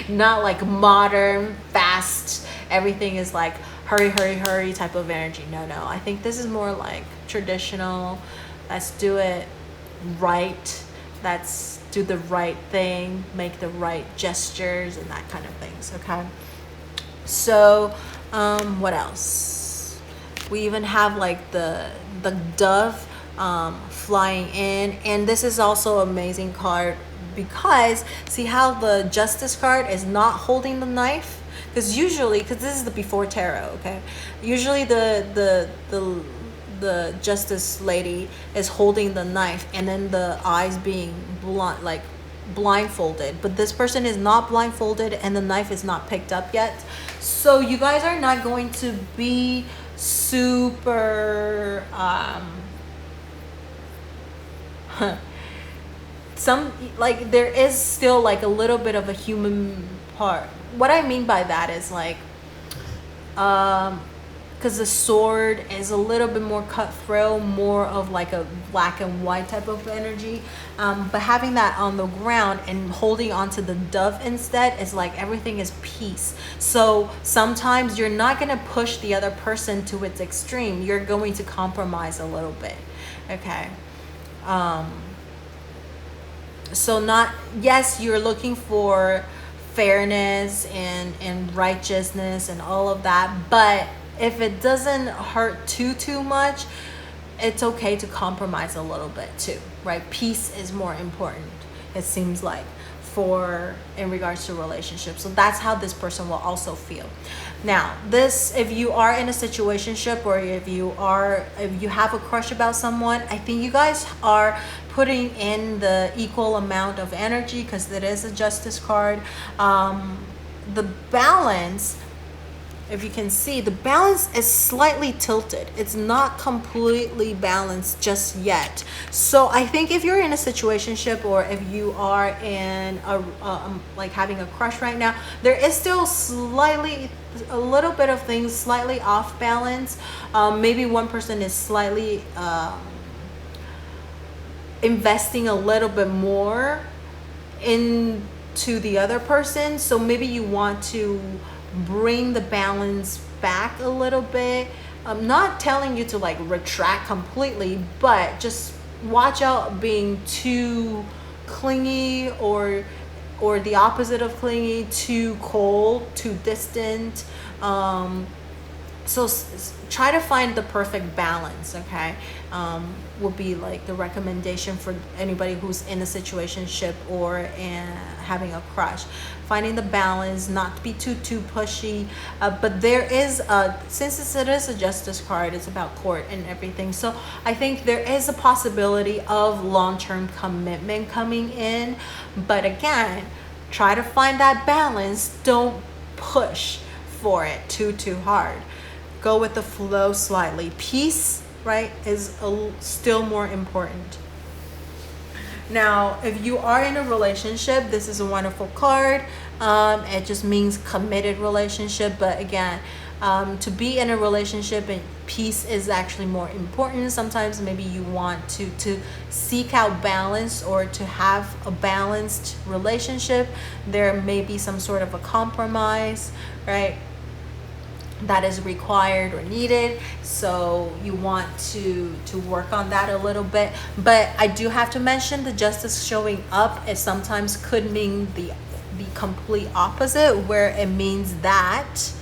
Not like modern, fast, everything is like hurry, hurry, hurry type of energy. No, I think this is more like traditional. Let's do it right. Let's do the right thing, make the right gestures and that kind of things, okay? So, what else? We even have like the dove flying in, and this is also an amazing card because see how the Justice card is not holding the knife? Because usually, because this is the before tarot, okay? Usually the Justice lady is holding the knife, and then the eyes being blindfolded, but this person is not blindfolded and the knife is not picked up yet. So you guys are not going to be super some like there is still like a little bit of a human part. What I mean by that is like because the sword is a little bit more cutthroat, more of like a black and white type of energy, but having that on the ground and holding onto the dove instead is like everything is peace. So sometimes you're not going to push the other person to its extreme. You're going to compromise a little bit, okay? So not, yes, you're looking for fairness and righteousness and all of that, but if it doesn't hurt too much, it's okay to compromise a little bit too, right? Peace is more important, it seems like, for in regards to relationships. So that's how this person will also feel. Now, this, if you are in a situationship, or if you have a crush about someone, I think you guys are putting in the equal amount of energy, because it is a Justice card. The balance, if you can see, the balance is slightly tilted. It's not completely balanced just yet. So I think if you're in a situationship, or if you are in like having a crush right now, there is still a little bit of things slightly off balance. Maybe one person is slightly investing a little bit more into the other person. So maybe you want to bring the balance back a little bit. I'm not telling you to like retract completely, but just watch out being too clingy, or the opposite of clingy, too cold, too distant. So try to find the perfect balance, okay? Would be like the recommendation for anybody who's in a situationship or having a crush. Finding the balance, not to be too pushy, but there is since it is a Justice card, it's about court and everything. So I think there is a possibility of long-term commitment coming in, but again, try to find that balance. Don't push for it too hard. Go with the flow slightly. Peace, right, is still more important. Now, if you are in a relationship, this is a wonderful card. It just means committed relationship. But again, to be in a relationship, and peace is actually more important. Sometimes maybe you want to seek out balance, or to have a balanced relationship. There may be some sort of a compromise, right, that is required or needed. So you want to work on that a little bit. But I do have to mention, the Justice showing up, it sometimes could mean the complete opposite, where it means that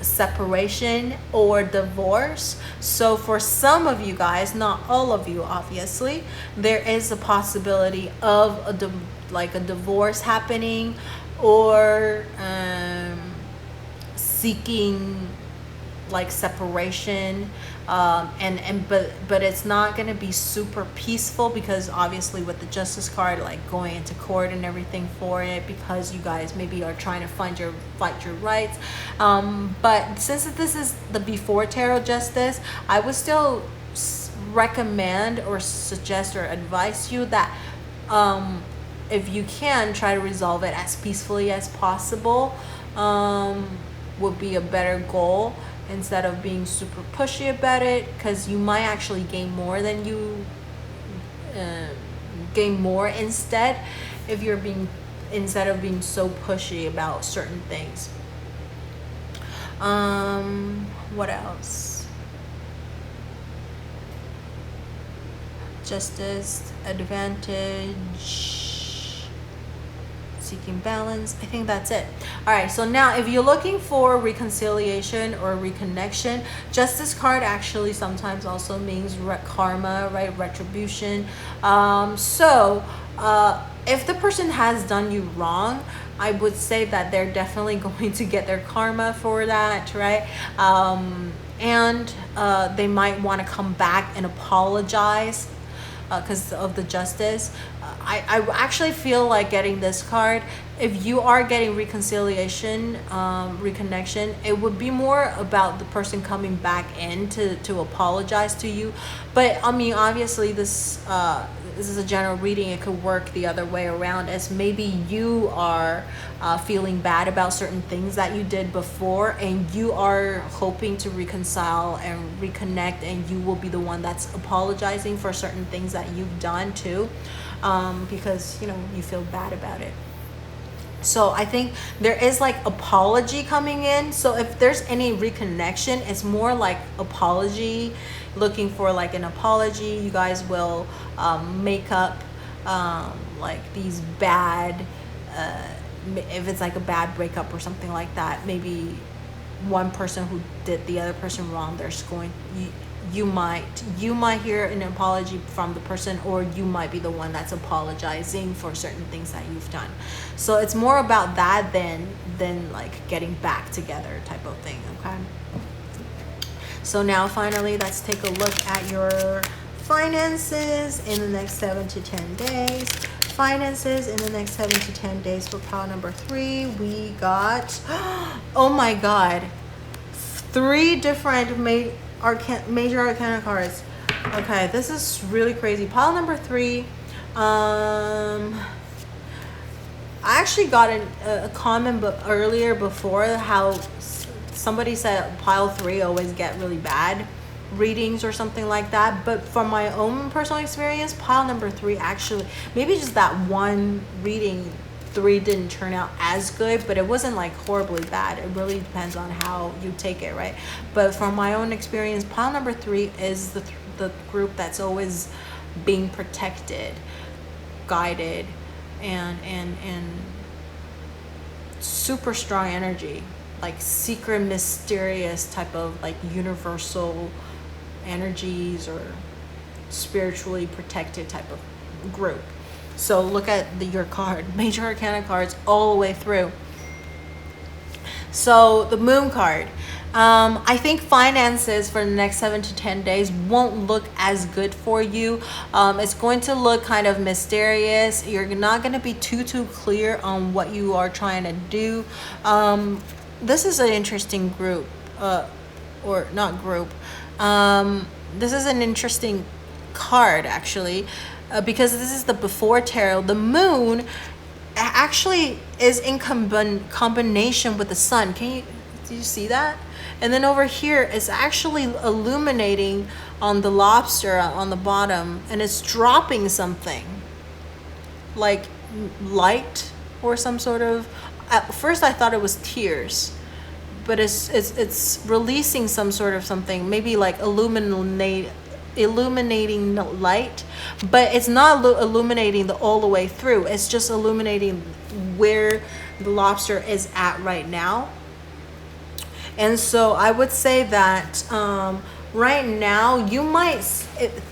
separation or divorce. So for some of you guys, not all of you obviously, there is a possibility of a divorce happening, or seeking like separation, but it's not going to be super peaceful, because obviously with the Justice card, like going into court and everything for it, because you guys maybe are trying to fight your rights. But since this is the before tarot Justice, I would still recommend or suggest or advise you that if you can, try to resolve it as peacefully as possible, would be a better goal, instead of being super pushy about it, because you might actually gain more than you gain more instead if you're instead of being so pushy about certain things. What else? Justice, advantage, seeking balance. I think that's it. All right, so now if you're looking for reconciliation or reconnection, Justice card actually sometimes also means karma, right? Retribution. If the person has done you wrong, I would say that they're definitely going to get their karma for that, right? And they might want to come back and apologize because of the Justice. I actually feel like getting this card, if you are getting reconciliation, reconnection, it would be more about the person coming back in to apologize to you. But I mean, obviously this is a general reading. It could work the other way around, as maybe you are feeling bad about certain things that you did before, and you are hoping to reconcile and reconnect, and you will be the one that's apologizing for certain things that you've done too, because you feel bad about it. So I think there is like apology coming in. So if there's any reconnection, it's more like apology, looking for like an apology. You guys will make up like these bad, if it's like a bad breakup or something like that, maybe one person who did the other person wrong, there's going, you might hear an apology from the person, or you might be the one that's apologizing for certain things that you've done. So it's more about that than like getting back together type of thing. Okay, so now finally let's take a look at your finances in the next 7 to 10 days. Finances in the next 7 to 10 days for pile number 3. We got oh my god, 3 different major arcana cards. Okay, this is really crazy. Pile number 3, I actually got a comment earlier before how somebody said pile 3 always get really bad readings or something like that, but from my own personal experience, pile number 3 actually, maybe just that one reading 3 didn't turn out as good, but it wasn't like horribly bad. It really depends on how you take it, right? But from my own experience, pile number 3 is the group that's always being protected, guided, and super strong energy, like secret, mysterious type of like universal energies or spiritually protected type of group. So look at your card, major arcana cards all the way through. So the moon card, I think finances for the next 7 to 10 days won't look as good for you. It's going to look kind of mysterious. You're not going to be too clear on what you are trying to do. This is an interesting group, or not group. This is an interesting card actually, because this is the before tarot. The moon actually is in combination with the sun. Do you see that? And then over here it's actually illuminating on the lobster on the bottom, and it's dropping something like light or some sort of, at first I thought it was tears, but it's releasing some sort of something, maybe like illuminating light, but it's not illuminating all the way through. It's just illuminating where the lobster is at right now. And so I would say that right now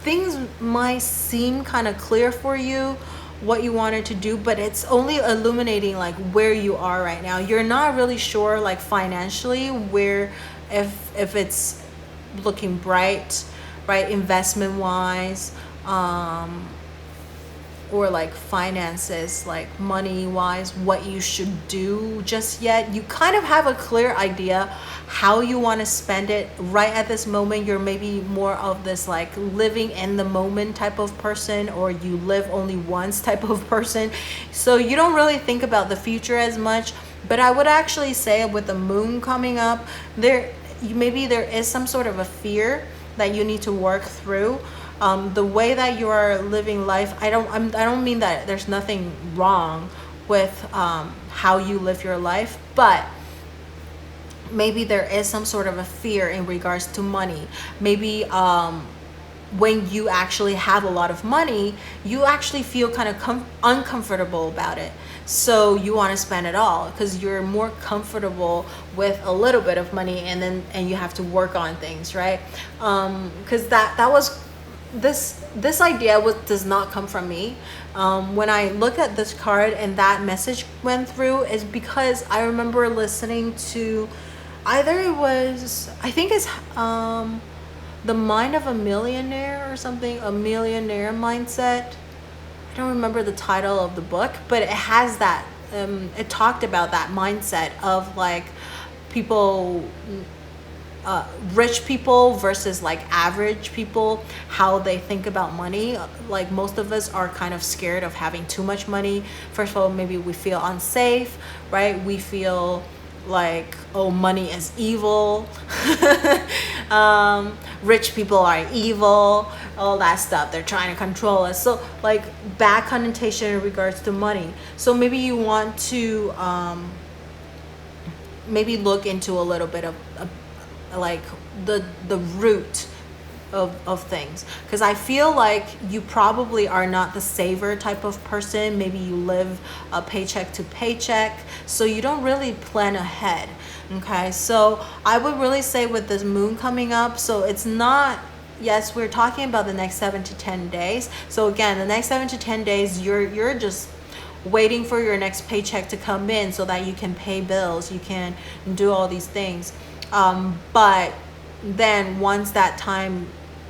things might seem kind of clear for you, what you wanted to do, but it's only illuminating like where you are right now. You're not really sure like financially where, if it's looking bright, right, investment wise, or like finances, like money wise, what you should do just yet. You kind of have a clear idea how you want to spend it right at this moment. You're maybe more of this like living in the moment type of person, or you live only once type of person, so you don't really think about the future as much. But I would actually say with the moon coming up, maybe there is some sort of a fear that you need to work through. The way that you are living life, I don't mean that there's nothing wrong with how you live your life, but maybe there is some sort of a fear in regards to money. Maybe when you actually have a lot of money, you actually feel kind of uncomfortable about it. So you want to spend it all because you're more comfortable with a little bit of money, and you have to work on things, right? Because that was this idea does not come from me. When I look at this card and that message went through, is because I remember listening to, either it was, I think it's The Mind of a Millionaire or something, a millionaire mindset. I don't remember the title of the book, but it has that, it talked about that mindset of like people, rich people versus like average people, how they think about money. Like most of us are kind of scared of having too much money. First of all, maybe we feel unsafe, right? We feel like, oh, money is evil. Rich people are evil, all that stuff. They're trying to control us. So like bad connotation in regards to money. So maybe you want to maybe look into a little bit of like the root of things, because I feel like you probably are not the saver type of person. Maybe you live a paycheck to paycheck, so you don't really plan ahead. Okay, so I would really say with this moon coming up, so it's not, yes, we're talking about the next 7 to 10 days. So again, the next 7 to 10 days, you're just waiting for your next paycheck to come in so that you can pay bills, you can do all these things. But then once that time,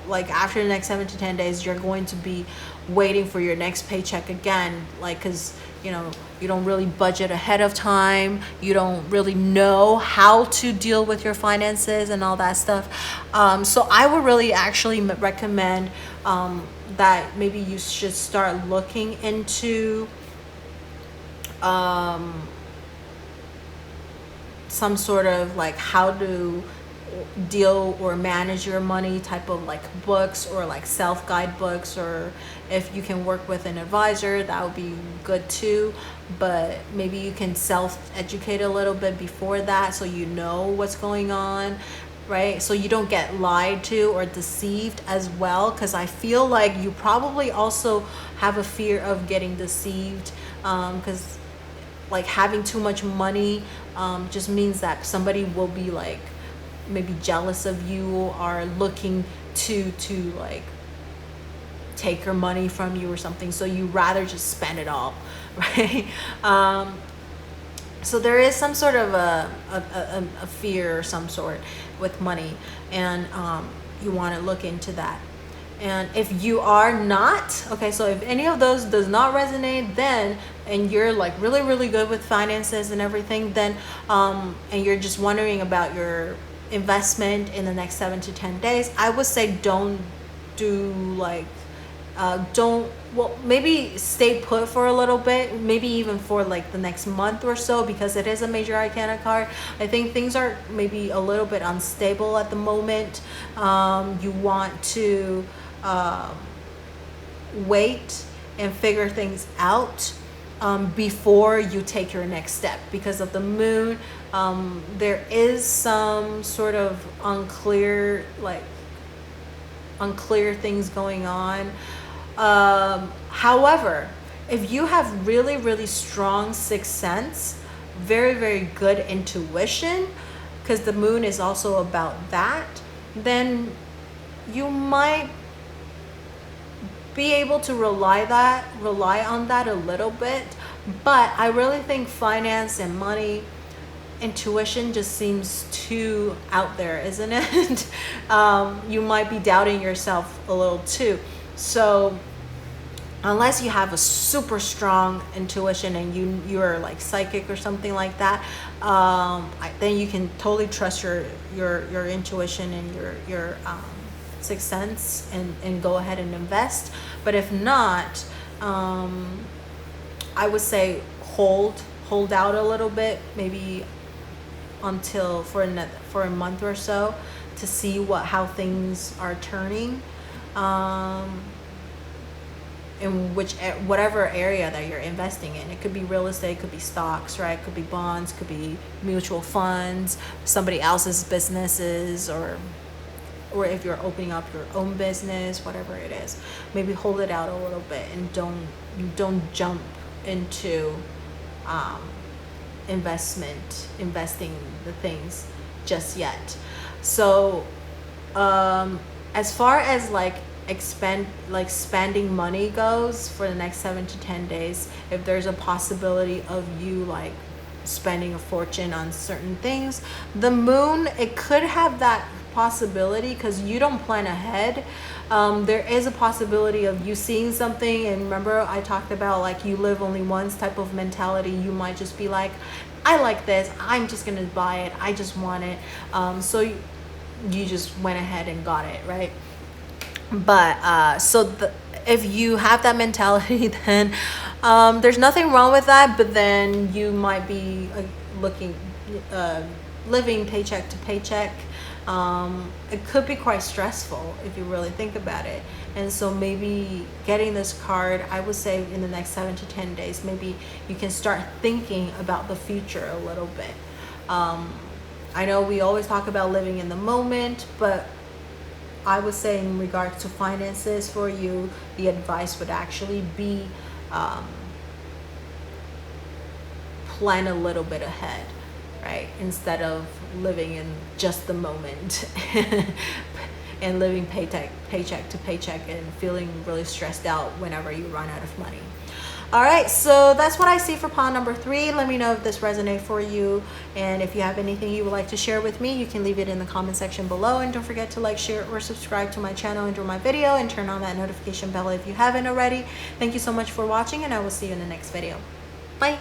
like after the next 7 to 10 days, you're going to be waiting for your next paycheck again, like, because you don't really budget ahead of time, you don't really know how to deal with your finances and all that stuff. So I would really actually recommend that maybe you should start looking into some sort of like how to deal or manage your money type of like books, or like self-guide books, or if you can work with an advisor, that would be good too. But maybe you can self-educate a little bit before that, so you know what's going on, right? So you don't get lied to or deceived as well, because I feel like you probably also have a fear of getting deceived, because like having too much money just means that somebody will be like maybe jealous of you, or looking to like take your money from you or something, so you rather just spend it all, right? So there is some sort of a fear or some sort with money, and you want to look into that. And if you are not, okay, so if any of those does not resonate, then, and you're like really, really good with finances and everything, then, and you're just wondering about your investment in the next 7 to 10 days, I would say don't do like, maybe stay put for a little bit, maybe even for like the next month or so, because it is a major arcana card. I think things are maybe a little bit unstable at the moment. You want to wait and figure things out before you take your next step. Because of the moon, there is some sort of unclear things going on. However, if you have really, really strong sixth sense, very, very good intuition, because the moon is also about that, then you might be able to rely on that a little bit. But I really think finance and money, intuition just seems too out there, isn't it? You might be doubting yourself a little too. So unless you have a super strong intuition and you're like psychic or something like that, then you can totally trust your intuition and your sixth sense and go ahead and invest. But if not, I would say hold out a little bit, maybe until for a month or so, to see how things are turning. In whatever area that you're investing in. It could be real estate, could be stocks, right? Could be bonds, could be mutual funds, somebody else's businesses, or if you're opening up your own business, whatever it is. Maybe hold it out a little bit and don't jump into investing the things just yet. So as far as spending money goes for the next 7 to 10 days, if there's a possibility of you spending a fortune on certain things, the moon, it could have that possibility because you don't plan ahead. There is a possibility of you seeing something, and remember I talked about you live only once type of mentality. You might just be like, I like this, I'm just gonna buy it, I just want it. So you just went ahead and got it, right? But if you have that mentality, then there's nothing wrong with that. But then you might be living paycheck to paycheck. It could be quite stressful if you really think about it. And so maybe getting this card, I would say in the next 7 to 10 days, maybe you can start thinking about the future a little bit. I know we always talk about living in the moment, but I would say in regards to finances for you, the advice would actually be plan a little bit ahead, right? Instead of living in just the moment and living paycheck to paycheck and feeling really stressed out whenever you run out of money. All right, so that's what I see for pile number 3. Let me know if this resonates for you, and if you have anything you would like to share with me, you can leave it in the comment section below. And don't forget to like, share, or subscribe to my channel, enjoy my video, and turn on that notification bell if you haven't already. Thank you so much for watching, and I will see you in the next video. Bye.